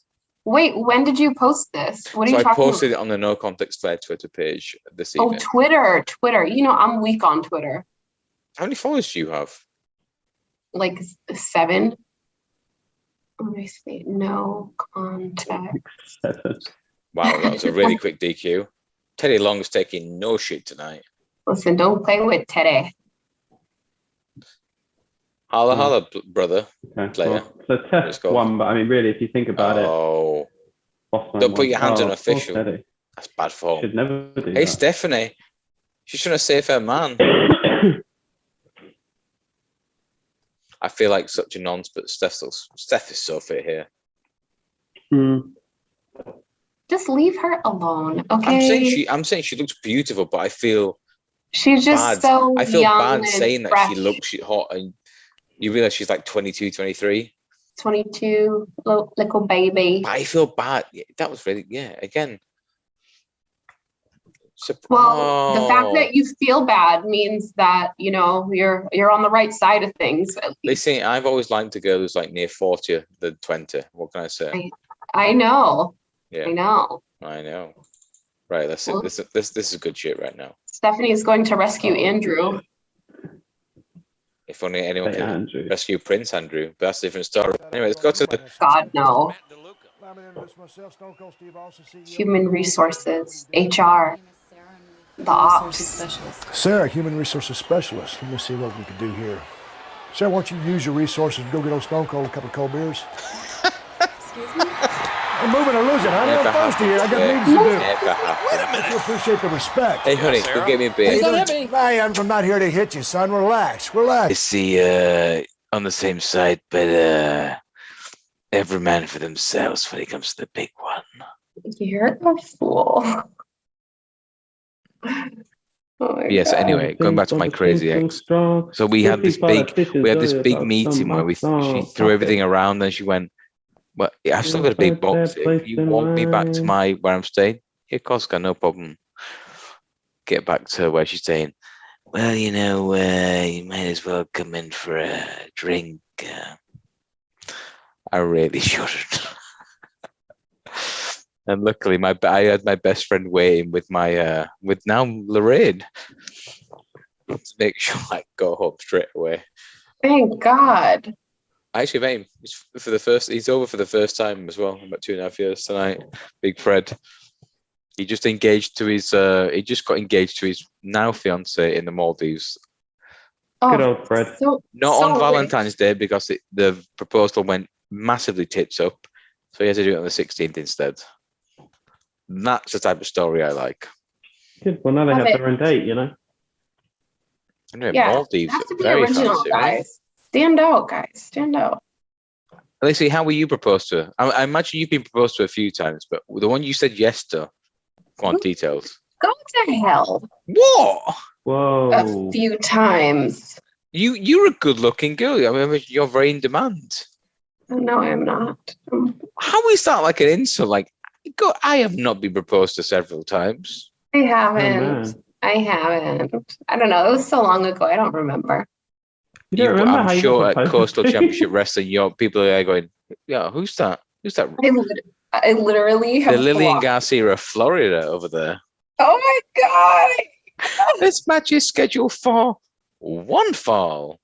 Wait, when did you post this? What are you talking about? I posted it on the No Context Slayer Twitter page this evening. Oh, Twitter. You know, I'm weak on Twitter. How many followers do you have? Like 7. Let me see. No context. Wow, that was a really quick DQ. Teddy Long's taking no shit tonight. Listen, don't play with Teddy. Holla, brother. Okay. Player. Well, so Test one, but I mean, really, if you think about it. Don't put your hands on official. That's bad form. Should never do Hey, that. Stephanie. She's trying to save her man. I feel like such a nonce, but Steph is so fit here. Just leave her alone, okay? I'm saying she looks beautiful, but I feel she's just bad. so I feel young bad and saying that fresh. she looks hot, and you realize she's like 22, 23. 22, little baby. But I feel bad. That was really, again. Well, the fact that you feel bad means that, you know, you're on the right side of things. Listen, I've always liked a girl who's like near 40 than 20. What can I say? I know. Yeah. I know. Right, this is good shit right now. Stephanie is going to rescue Andrew. If only anyone can rescue Prince Andrew, but that's a different story. Anyway, let's go to the... God, no. Human resources, HR, the ops. Sarah, human resources specialist. Let me see what we can do here. Sarah, why don't you use your resources and go get old Stone Cold a couple of cold beers? Excuse me? I'm moving or losing. I'm not thirsty here. I got meetings to do. Wait a minute. I appreciate the respect. Hey, honey, go get me a beer. Hey, I'm not here to hit you, son. Relax. Is he on the same side, but every man for themselves when it comes to the big one? You're a fool. Yes. Anyway, going back to my crazy ex. So we had this big meeting where she threw everything around, and she went, "Well, I've still got a big box. If you want me back to where I'm staying, yeah, of course, no problem. Get back to where she's staying. Well, you know, you might as well come in for a drink. I really shouldn't." And luckily, I had my best friend waiting with with now Lorraine to make sure I go home straight away. Thank God. I actually met him he's over for the first time as well, about 2.5 years tonight. Big Fred. He just got engaged to his now fiance in the Maldives. Good old Fred. Not on Valentine's Day because the proposal went massively tits up. So he had to do it on the 16th instead. That's the type of story I like. Good. Well, now they have their own date, you know. Anyway, Yeah, Maldives, it has to be very original, fancy, guys. right? Stand out, guys. Stand out. Lissy, how were you proposed to? I imagine you've been proposed to a few times, but the one you said yes to, go on, details. Go to hell. What? Whoa. A few times. You're a good-looking girl. I mean, you're very in demand. No, I'm not. How is that like an insult? Like, I have not been proposed to several times. I haven't. man. I haven't. I don't know. It was so long ago. I don't remember. You don't remember how I'm you sure got at proposed? Coastal Championship Wrestling, your people are going, yeah, who's that? Who's that? I literally have The Lillian blocked. Garcia of Florida over there. Oh my god! This match is scheduled for one fall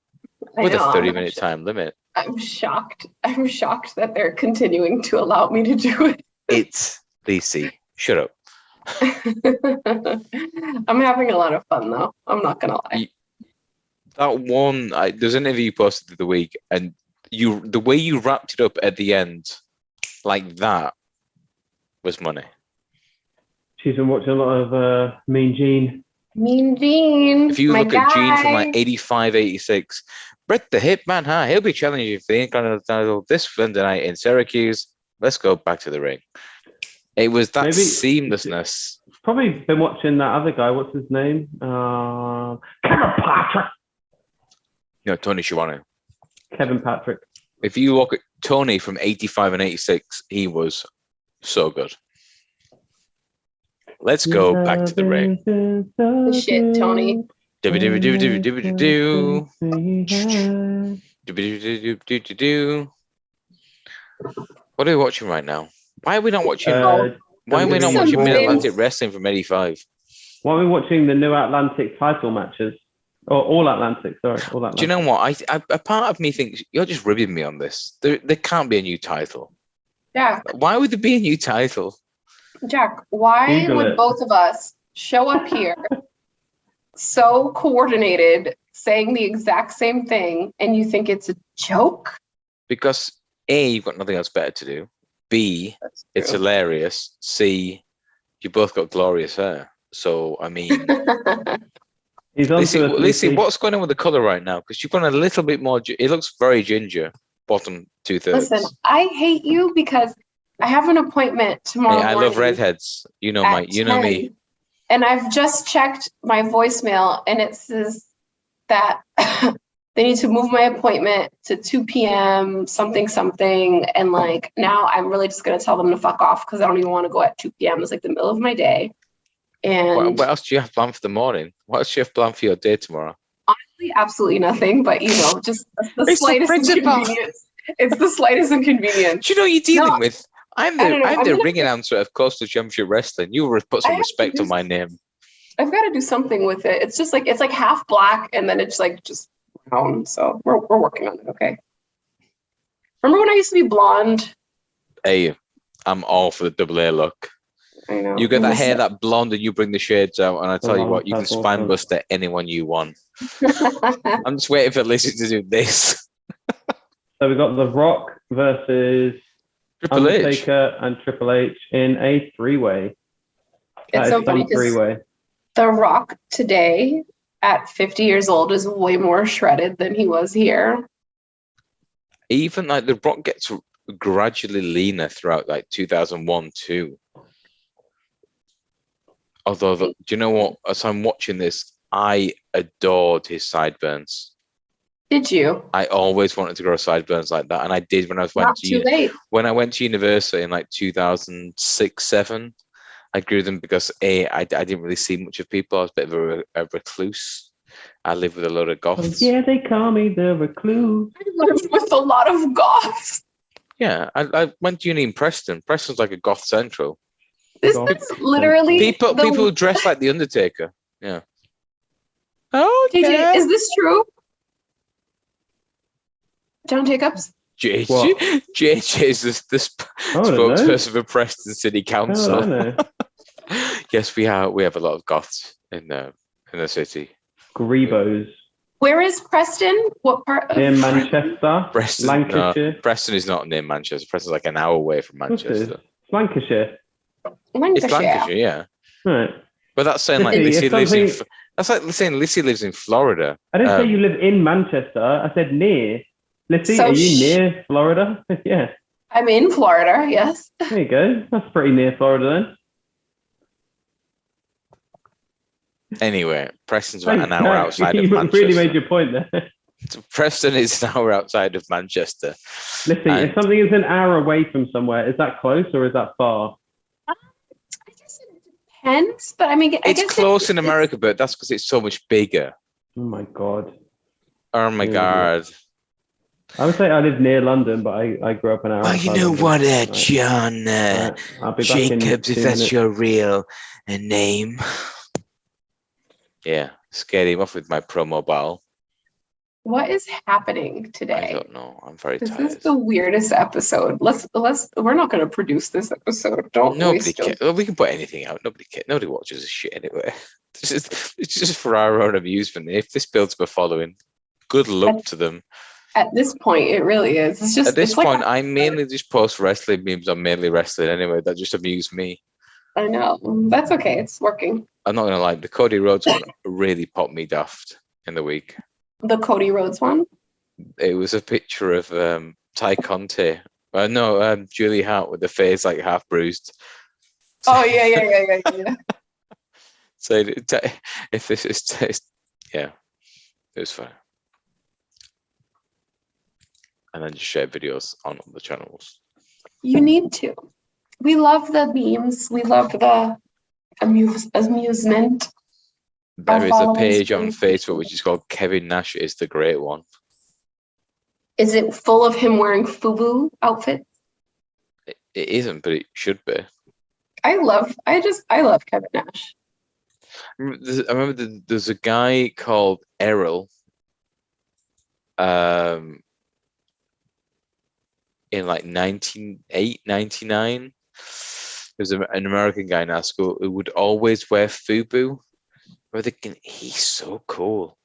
with a 30-minute time limit. I'm shocked. I'm shocked that they're continuing to allow me to do it. It's Lissy. Shut up. I'm having a lot of fun though. I'm not gonna lie. That one, there's an interview you posted the other week, and the way you wrapped it up at the end, like that, was money. She's been watching a lot of Mean Gene. Mean Gene. If you look at Gene from like 85, 86, Bret the Hitman, he'll be challenging you for the Intercontinental title this Sunday night in Syracuse. Let's go back to the ring. It was that seamlessness. Probably been watching that other guy. What's his name? Kevin Patrick. Tony Schiavone. Kevin Patrick. If you look at Tony from 85 and 86, he was so good. Let's go back to the ring. The shit, Tony. What are we watching right now? Why are we not watching? Why are we not Some watching Mid Atlantic Vince. Wrestling from '85? Why are we watching the New Atlantic title matches? Or All Atlantic, sorry. All Atlantic. Do you know what? A part of me thinks you're just ribbing me on this. There can't be a new title. Jack, Why would there be a new title? why Google would it. both of us show up here so coordinated, saying the exact same thing, and you think it's a joke? Because A, you've got nothing else better to do. B, it's hilarious. C, you both got glorious hair. So, I mean... He's on Lissy, what's going on with the colour right now? Because you've gone a little bit more... It looks very ginger, bottom 2/3. Listen, I hate you because I have an appointment tomorrow Hey, I morning love redheads. You know at you know me. 10, and I've just checked my voicemail, and it says that they need to move my appointment to 2 p.m. something, and like now I'm really just gonna tell them to fuck off because I don't even want to go at 2 p.m. It's like the middle of my day. And What else do you have planned for the morning? What else do you have planned for your day tomorrow? honestly, absolutely nothing. But just the It's the slightest principle. inconvenience. It's the slightest inconvenience. Do you know who you're dealing with? I'm I don't know. the ring announcer of Coastal Championship Wrestling. You will put I some have to respect do on my name. I've got to do something with it. It's just like half black and then it's like just brown. So we're working on it. Okay. Remember when I used to be blonde? Hey, I'm all for the double A look. I know. You get that hair, that blonde, and you bring the shades out, and I tell you what, you can That's spine awesome. bust at anyone you want. I'm just waiting for Lissy to do this. So we got The Rock versus Triple H. Undertaker and Triple H in a three-way. It's so funny because Three-way. The Rock today at 50 years old is way more shredded than he was here. Even like the Rock gets gradually leaner throughout like 2001 too. Although, do you know what? As I'm watching this, I adored his sideburns. Did you? I always wanted to grow sideburns like that, and I did when I Not too late. when I went to university in like 2006-7. I grew them because I didn't really see much of people. I was a bit of a recluse. I lived with a lot of goths. Yeah, they call me the recluse. I lived with a lot of goths. Yeah, I went to uni in Preston. Preston's like a goth central. This Goth. is literally People dress like the Undertaker. Yeah. Oh, JJ, is this true? John Jacobs? What? JJ is the I don't know. spokesperson for Preston City I don't Council. know. Yes, we have a lot of goths in the city. Grebos. Where is Preston? What part of Near Manchester. Preston, Lancashire. no, Preston is not near Manchester. Preston's like an hour away from What's this? Manchester. It's Lancashire. It's Lancashire, yeah. Right. But that's saying like Lissy, Lissy lives in. something- That's like saying Lissy lives in Florida. I didn't say you live in Manchester. I said near. Lissy, So are you near Florida? Yeah. I'm in Florida, yes. There you go. That's pretty near Florida Anyway, Preston's about then. an hour outside of You Manchester. really made your point there. Preston is an hour outside of Manchester. Listen, And- if something is an hour away from somewhere, is that close or is that far? intense, but I mean, I it's guess close in America, but that's because it's so much bigger. Oh my God. Oh my God. I would say I live near London, but I grew up in our. Well, you know what, John Jacobs, if that's your real name. Yeah, scared him off with my pro mobile. What is happening today? I don't know. I'm very tired. This is the weirdest episode. We're not going to produce this episode. Nobody cares. Well, we can put anything out. Nobody cares. Nobody watches this shit anyway. It's just for our own amusement. If this builds up a following, good luck to them. At this point, it really is. It's just at this point, I mainly just post wrestling memes on mainly wrestling anyway. That just amuse me. I know. That's okay. It's working. I'm not gonna lie. The Cody Rhodes one really popped me daft in the week. The Cody Rhodes one? It was a picture of Ty Conte. Julie Hart with the face like half bruised. Oh yeah. So if this is yeah, it was fun. And then just share videos on the channels. You need to. We love the memes. We love the amusement. There is a page on Facebook which is called Kevin Nash is the Great One. Is it full of him wearing FUBU outfits? It isn't, but it should be. I love Kevin Nash. I remember there's a guy called Errol. In like 1998, 99, there's an American guy in our school who would always wear FUBU. We're thinking, he's so cool.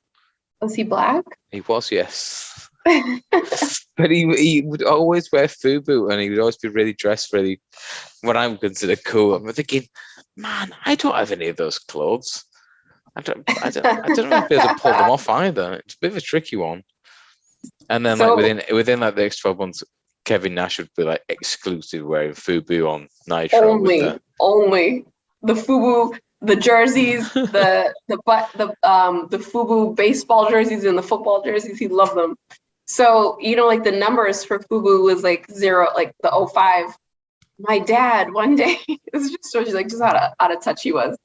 Was he black? He was, yes. But he would always wear FUBU and he would always be really dressed really, what I would consider cool. I'm thinking, man, I don't have any of those clothes. I don't know if I'll be able to pull them off either. It's a bit of a tricky one. And then within like the next 12 months, Kevin Nash would be like exclusive wearing FUBU on Nitro. Only the FUBU, the jerseys, the FUBU baseball jerseys and the football jerseys. He loved them. So like the numbers for FUBU was like 0, like the 05. My dad one day, this just shows you like just how out of touch he was.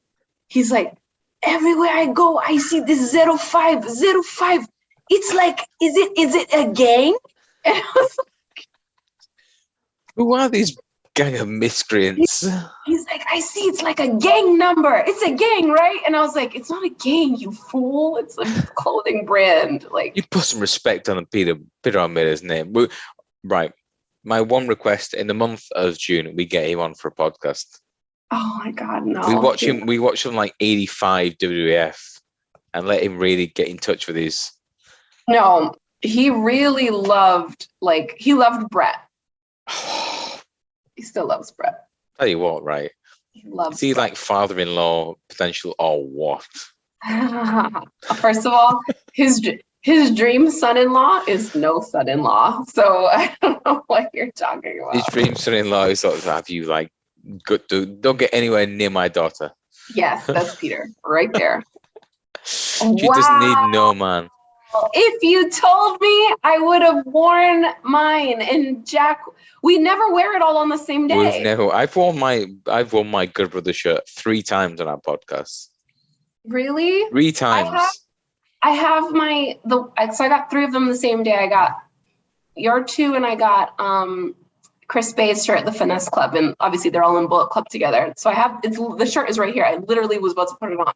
He's like, everywhere I go, I see this 05. It's like, is it a gang? And I was like, who are these gang of miscreants? He's like, I see it's like a gang number. It's a gang, right? And I was like, it's not a gang, you fool. It's a clothing brand. Like, you put some respect on Peter Almeida's name. Right. My one request in the month of June, we get him on for a podcast. Oh my God, no. We watch him like 85 WWF and let him really get in touch with his. No, he really loved Brett. He still loves Brett. Tell you what, right? He loves. Is he like father-in-law potential or what? First of all, his dream son-in-law is no son-in-law, so I don't know what you're talking about. His dream son-in-law is sort of have you like good dude. Don't get anywhere near my daughter. Yes, that's Peter right there. She doesn't need no man. If you told me, I would have worn mine. And Jack, we never wear it all on the same day. I've worn my Good Brother shirt 3 times on our podcast. Really? 3 times. I have so I got 3 of them the same day. I got your 2 and I got Chris Bay's shirt at the Finesse Club, and obviously they're all in Bullet Club together. So the shirt is right here. I literally was about to put it on.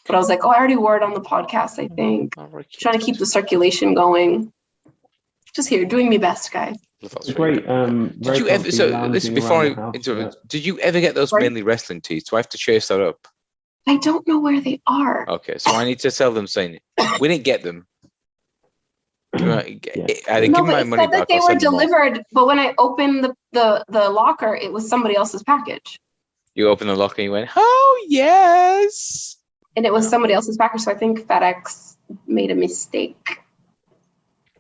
But I was like, I already wore it on the podcast, I think. Trying to keep the circulation going. Just here, doing me best, guys. Great. Did you ever? So this before I interrupt. Did you ever get those mainly wrestling tees? Do I have to chase that up? I don't know where they are. Okay, so I need to tell them saying we didn't get them. I didn't give my money back. They were delivered, but when I opened the locker, it was somebody else's package. You opened the locker and you went, oh yes. And it was somebody else's package, so I think FedEx made a mistake.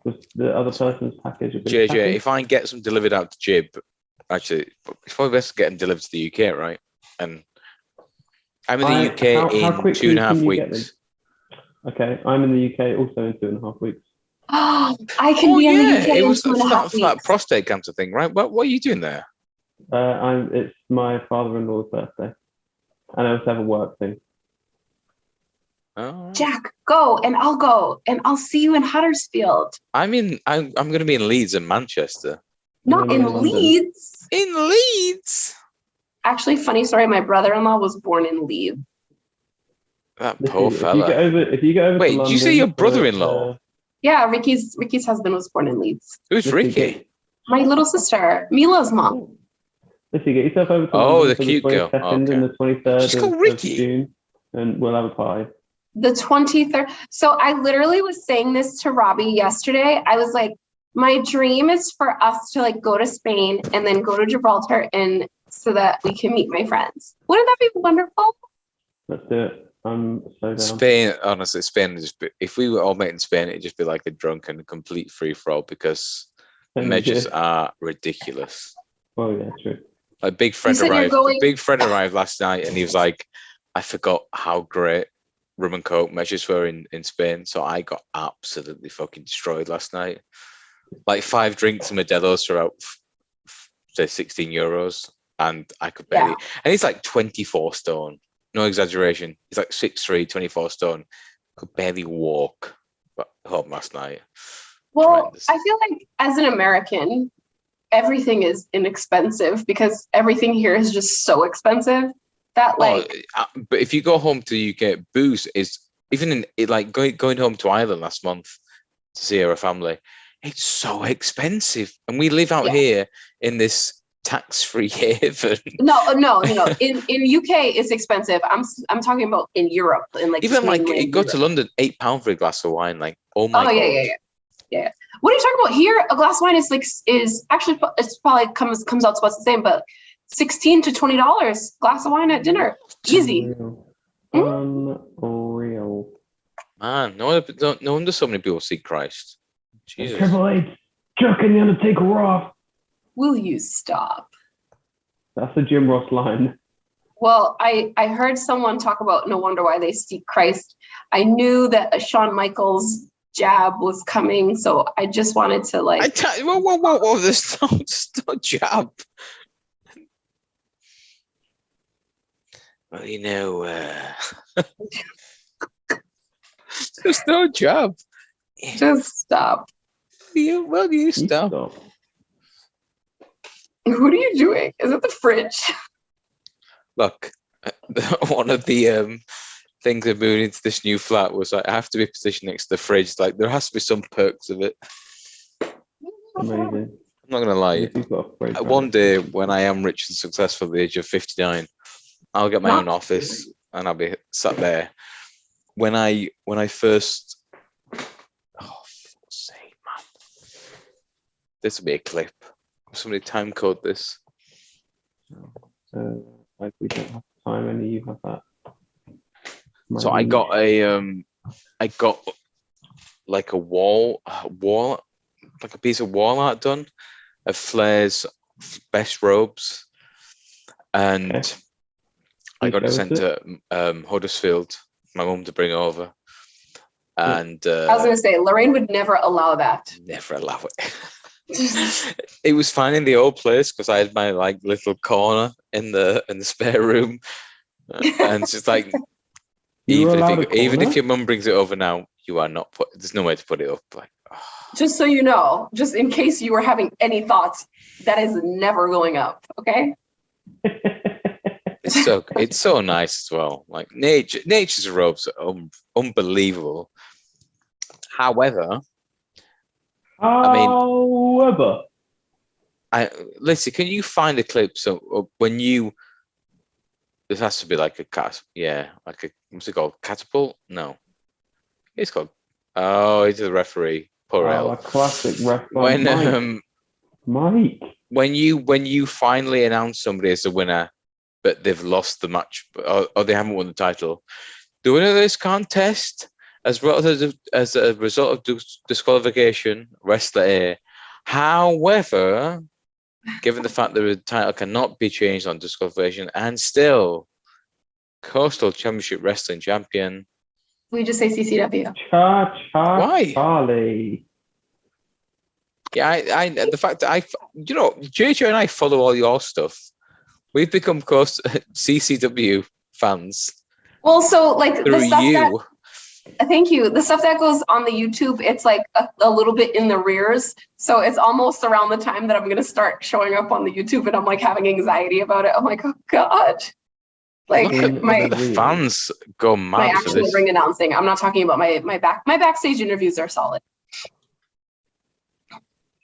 Was the other person's package a big JJ, package? if I get some delivered out to Jib, actually, it's probably best to get them delivered to the UK, right? And I'm in the UK in 2.5 weeks. Okay, I'm in the UK also in 2.5 weeks. Oh, I can be in the UK it was in 2.5 weeks. For that prostate cancer thing, right? What are you doing there? It's my father-in-law's birthday. And I also have a work thing. Oh. Jack, go, and I'll see you in Huddersfield. I'm going to be in Leeds and Manchester. Not in Leeds. In Leeds. Actually, funny story. My brother-in-law was born in Leeds. That poor fella. If you get over Wait, to London, did you say your brother-in-law? Yeah, Ricky's husband was born in Leeds. Who's Ricky? My little sister, Mila's mom. Let's get yourself over to Oh, London the for cute the girl. 22nd and the 23rd She's called of Ricky. June, and we'll have a pie. The 23rd. So I literally was saying this to Robbie yesterday. I was like, my dream is for us to like go to Spain and then go to Gibraltar, and so that we can meet my friends. Wouldn't that be wonderful? Let's do it. I'm so down. Spain, honestly, Spain is just if we were all met in Spain, it'd just be like a drunken, complete free for all because measures are ridiculous. Oh yeah, true. A big friend arrived last night, and he was like, "I forgot how great rum and coke measures were in Spain, so I got absolutely fucking destroyed last night. Like 5 drinks of Modelo's for about say €16, and I could barely. Yeah. And he's like 24 stone, no exaggeration. He's like 6'3", 24 stone. Could barely walk. But home last night. Well, Tremendous. I feel like as an American, everything is inexpensive because everything here is just so expensive that like. But if you go home to the UK, booze is even in like going home to Ireland last month to see our family. It's so expensive, and we live out here in this tax-free haven. No. In UK, it's expensive. I'm talking about in Europe, in like even like go to London, £8 for a glass of wine. Like, oh my god. Yeah. What are you talking about here? A glass of wine is actually it's probably comes out to what's the same, but $16 to $20 glass of wine at dinner, easy. Unreal. Man, no wonder so many people see Christ. Jesus. Triple H, jerking the Undertaker off. Will you stop? That's a Jim Ross line. Well, I heard someone talk about no wonder why they seek Christ. I knew that a Shawn Michaels jab was coming, so I just wanted to like. Whoa! There's no jab. Well, you know, there's no jab. Just stop. You stop. What are you doing? Is it the fridge? Look, one of the things of moving into this new flat was like, I have to be positioned next to the fridge. Like, there has to be some perks of it. Amazing. I'm not gonna lie. One day, when I am rich and successful at the age of 59, I'll get my own office and I'll be sat there. When I first, sake, man, this will be a clip. Somebody time code this. Like we don't have time, and you have that. So I got like a wall, like a piece of wall art done of Flair's best robes, and I got it sent to Huddersfield, my mum to bring over. And I was gonna say Lorraine would never allow that. Never allow it. It was fine in the old place because I had my like little corner in the spare room, and it's just like even if your mum brings it over now, you are not there's no way to put it up. Like, just so you know, just in case you were having any thoughts, that is never going up. Okay. It's so nice as well. Like nature's robes are unbelievable. However, Lissy, can you find a clip? So when this has to be like a like a what's it called? Catapult? No, it's called. Oh, he's the referee. Poor a classic ref. When Mike, when you finally announce somebody as the winner, but they've lost the match, or they haven't won the title, the winner of this contest, as a result of disqualification, wrestler A. However, given the fact that the title cannot be changed on disqualification, and still Coastal Championship Wrestling Champion. We just say CCW. Why? Charlie. Yeah, the fact that JJ and I follow all your stuff. We've become close to CCW fans. Well, so like Through the stuff you. thank you. The stuff that goes on the YouTube, it's like a little bit in the rears. So it's almost around the time that I'm going to start showing up on the YouTube and I'm like having anxiety about it. I'm like, oh God. Like the fans go mad my for actual this. ring announcing. I'm not talking about my backstage interviews are solid.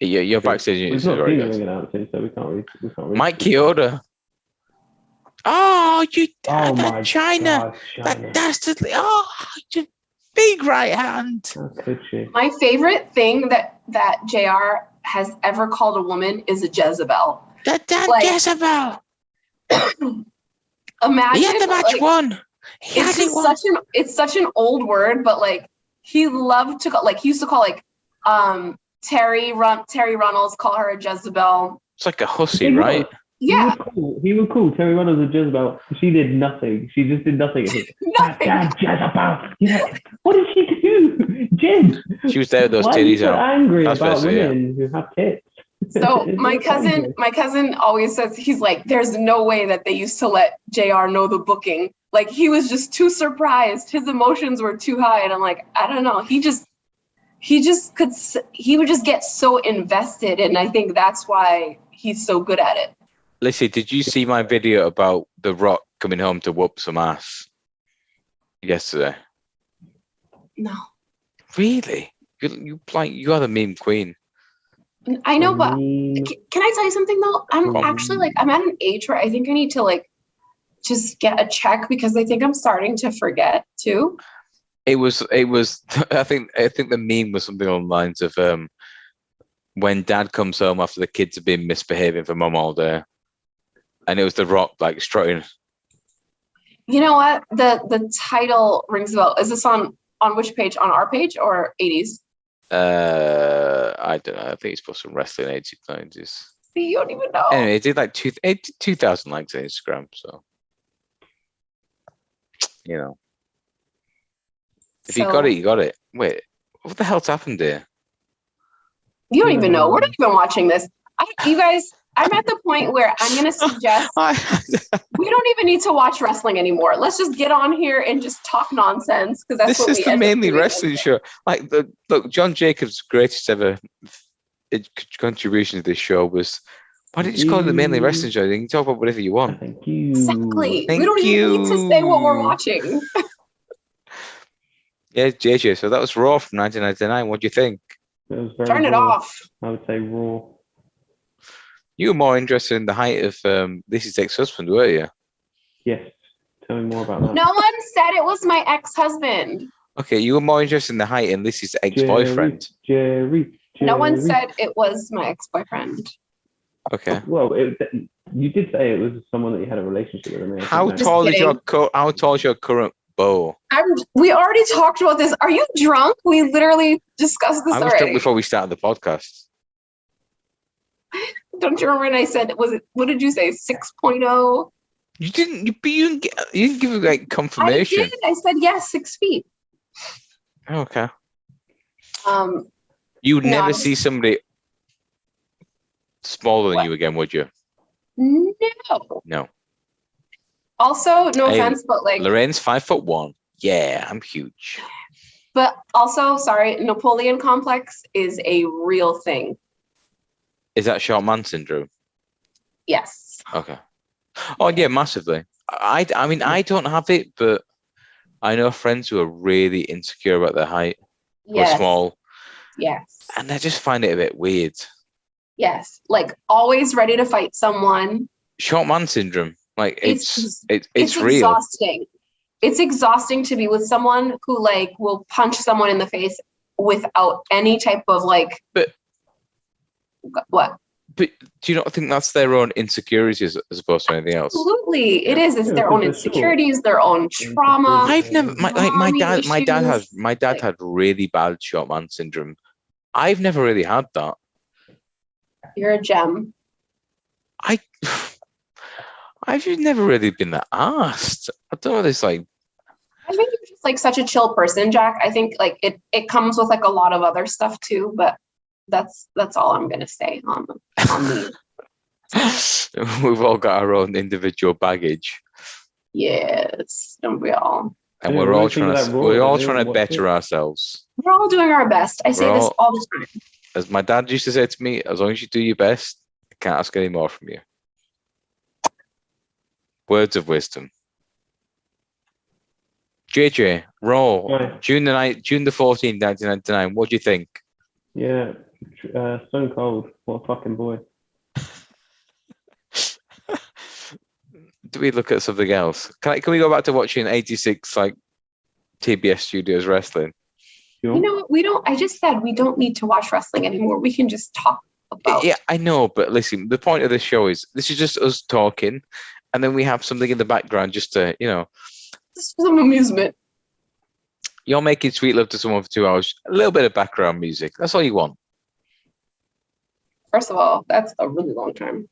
Yeah, your backstage interviews are very good. Ring announcing, so we can't really Mike Chioda. Oh, my China. God, That dastardly. Oh, your big right hand. How could she? My favorite thing that JR has ever called a woman is a Jezebel. That Jezebel. Imagine he had the match won. It's such an old word, but like he loved to call, like he used to call like Terry Runnels, call her a Jezebel. It's like a hussy, right? Yeah. He would call Terry Runnels a Jezebel. She did nothing. She just did nothing. Nothing. That Jezebel. Yeah. What did she do? Jim. She was there with those Why titties are you out. angry That's about basically women who have tits? So my cousin always says, he's like, there's no way that they used to let JR know the booking. Like he was just too surprised. His emotions were too high. And I'm like, I don't know. He would just get so invested. And I think that's why he's so good at it. Lissy, did you see my video about The Rock coming home to whoop some ass yesterday? No. Really? You are the meme queen. I know, but can I tell you something though? I'm actually like, I'm at an age where I think I need to like just get a check because I think I'm starting to forget too. It was I think the meme was something along the lines of when dad comes home after the kids have been misbehaving for mum all day. And it was The Rock like strutting. You know what? The title rings a bell. Is this on which page? On our page or 80s? I don't know. I think it's supposed to wrestling 80s, 90s. You don't even know. Anyway, it did like 2,000 likes on Instagram. So, you know, if you got it, you got it. Wait, what the hell's happened here? You don't even know. We're not even watching this. You guys, I'm at the point where I'm going to suggest we don't even need to watch wrestling anymore. Let's just get on here and just talk nonsense because that's this is the mainly wrestling show. Like look, John Jacobs' greatest ever contribution to this show was. Why did you just call it the mainly wrestling show? You can talk about whatever you want. Thank you. Exactly. We don't even need to say what we're watching. Yeah, JJ. So that was Raw from 1999. What do you think? Turn it off. I would say Raw. You were more interested in the height of Lissy's ex-husband, weren't you? Yes. Tell me more about that. No one said it was my ex-husband. Okay, you were more interested in the height in Lissy's ex-boyfriend. Jerry. No one said it was my ex-boyfriend. Okay. Well, you did say it was someone that you had a relationship with. How tall is your current beau? We already talked about this. Are you drunk? We literally discussed this already. I was drunk before we started the podcast. Don't you remember when I said, what did you say, 6.0? You didn't give it like confirmation. I did. I said, yes, 6 feet. Okay. You would never see somebody smaller than you again, would you? No. Also, no offense, but like Lorraine's 5'1". Yeah, I'm huge. But also, sorry, Napoleon complex is a real thing. Is that short man syndrome? Yes. Okay. Oh yeah, massively. I mean, I don't have it, but I know friends who are really insecure about their height or small. Yes. And I just find it a bit weird. Yes. Like always ready to fight someone. Short man syndrome. Like it's real. Exhausting. It's exhausting to be with someone who like will punch someone in the face without any type of like. But what? But do you not think that's their own insecurities as opposed to anything else? Absolutely, it is. It's their own insecurities, their own trauma. I've never. My dad had really bad short man syndrome. I've never really had that. You're a gem. I've just never really been that asked. I don't know. This like. I think you're just like such a chill person, Jack. I think like it comes with like a lot of other stuff too, but that's all I'm gonna say on me. We've all got our own individual baggage. Yes, don't we all? And Yeah, we're what all do you think trying of to that Raw? we're all Did trying to anyone watch better it? ourselves. We're all doing our best. I say this all the time. As my dad used to say to me, as long as you do your best, I can't ask any more from you. Words of wisdom. JJ, Raw, Right. June the 14th, 1999. What do you think? Yeah, Stone Cold. What a fucking boy. Do we look at something else? Can we go back to watching 86 like TBS Studios wrestling? Sure. You know what? We don't. I just said we don't need to watch wrestling anymore. We can just talk about. Yeah, I know, but listen, the point of the show is this is just us talking, and then we have something in the background just to, Just for some amusement. you're making sweet love to someone for 2 hours. A little bit of background music. That's all you want. First of all, that's a really long time.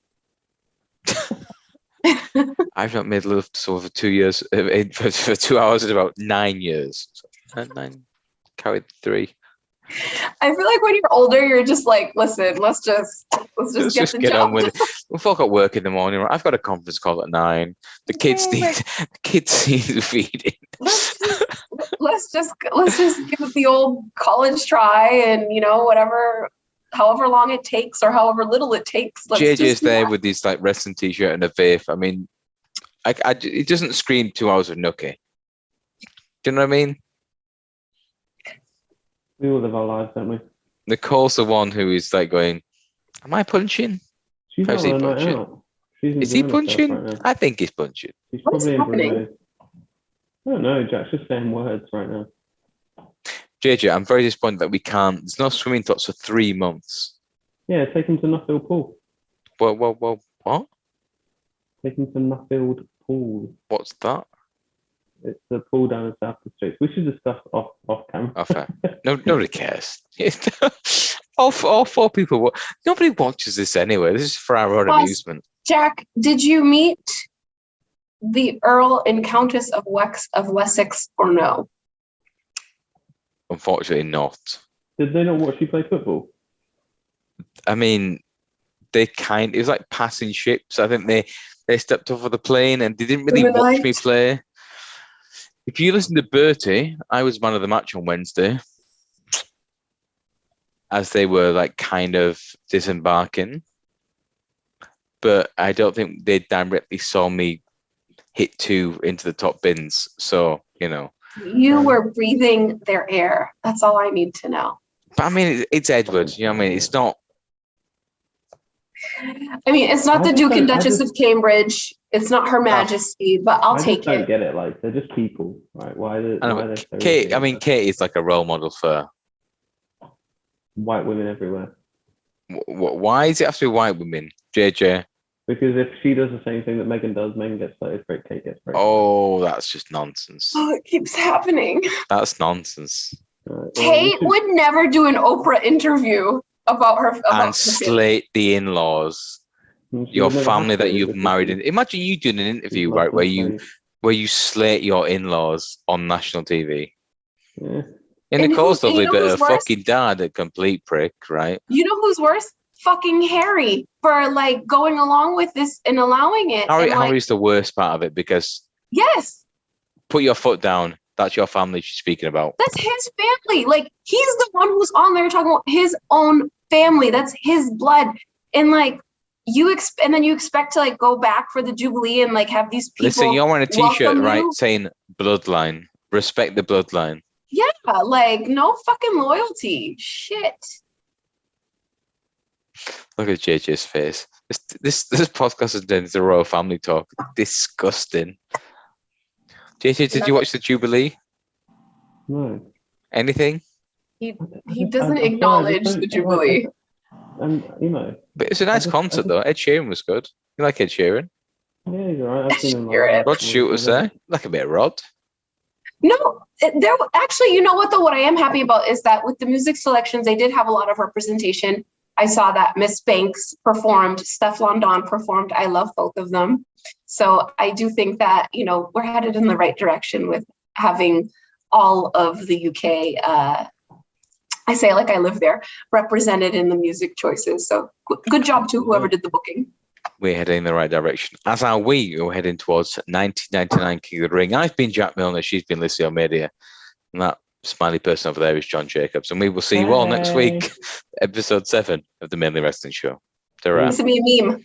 I've not made love to someone for 2 years, for 2 hours in about 9 years. So, 9 carried 3. I feel like when you're older, you're just like, listen, let's just Let's get just the get job on with it. We've all got work in the morning. Right? I've got a conference call at 9. The kids need feeding. Let's just give it the old college try, and however long it takes or however little it takes. JJ's there with his like wrestling t-shirt and a vape. I mean, it doesn't scream 2 hours of nookie. Do you know what I mean? We all live our lives, don't we? Nicole's the one who is like going, "Am I punching? She's How's not he on a night punching? out. She's Is he enjoying herself punching? right now. I think he's punching." She's What's probably in happening? Bruno's. I don't know, Jack's just saying words right now. JJ, I'm very disappointed that we can't. There's no swimming thoughts for 3 months. Yeah, take him to Nuffield Pool. Well, what? Take him to Nuffield Pool. What's that? It's the pool down in South the Streets. We should discuss off camera. Oh, fair. Nobody cares. all 4 people. Nobody watches this anyway. This is for our own Pause. amusement. Jack, did you meet the Earl and Countess of Wessex or no? Unfortunately, not. Did they not watch you play football? I mean, it was like passing ships. I think they stepped off of the plane and they didn't really watch me play. If you listen to Bertie, I was man of the match on Wednesday as they were like kind of disembarking. But I don't think they directly saw me hit 2 into the top bins. So, You were breathing their air. That's all I need to know. But I mean, it's Edward. You know what I mean? It's not. I mean, it's not the Duke and Duchess of Cambridge. It's not Her Majesty, but I'll take it. I don't get it. Like, they're just people, right? Why are they so Kate? I mean, Kate is like a role model for white women everywhere. Why does it have to be white women, JJ? Because if she does the same thing that Megan does, Megan gets voted for it, Kate gets voted. Oh, that's just nonsense. Oh, it keeps happening. That's nonsense. Kate would never do an Oprah interview about her and slate the in-laws, your family that you've married. Imagine you doing an interview, right, where you slate your in-laws on national TV. Yeah. And Nicole's lovely, but her fucking dad, a complete prick, right? You know who's worse? Fucking Harry, for like going along with this and allowing it. Harry's the worst part of it because yes, put your foot down. That's your family she's speaking about. That's his family. Like, he's the one who's on there talking about his own family. That's his blood. And like and then you expect to like go back for the Jubilee and like have these people. Listen, you're wearing a t-shirt, right, saying bloodline. Respect the bloodline. Yeah, like no fucking loyalty. Shit. Look at JJ's face. This podcast is turned into royal family talk. Disgusting. JJ, did you watch the Jubilee? No. Anything? He doesn't acknowledge the Jubilee. And but it's a nice concert though. Ed Sheeran was good. You like Ed Sheeran? Yeah, he's alright. I've seen him. Rod Stewart was there. Like a bit of Rod. No, there actually, you know what though? What I am happy about is that with the music selections, they did have a lot of representation. I saw that Miss Banks performed, Stefflon Don performed. I love both of them. So I do think that, we're headed in the right direction with having all of the UK, I say it like I live there, represented in the music choices. So good job to whoever did the booking. we're heading in the right direction. As are we. We're heading towards 1999 King of the Ring. I've been Jack Milner. She's been Lissy O'Media. And that smiley person over there is John Jacobs. And we will see you all next week. Episode 7 of the Mainly Wrestling Show. This will be a meme.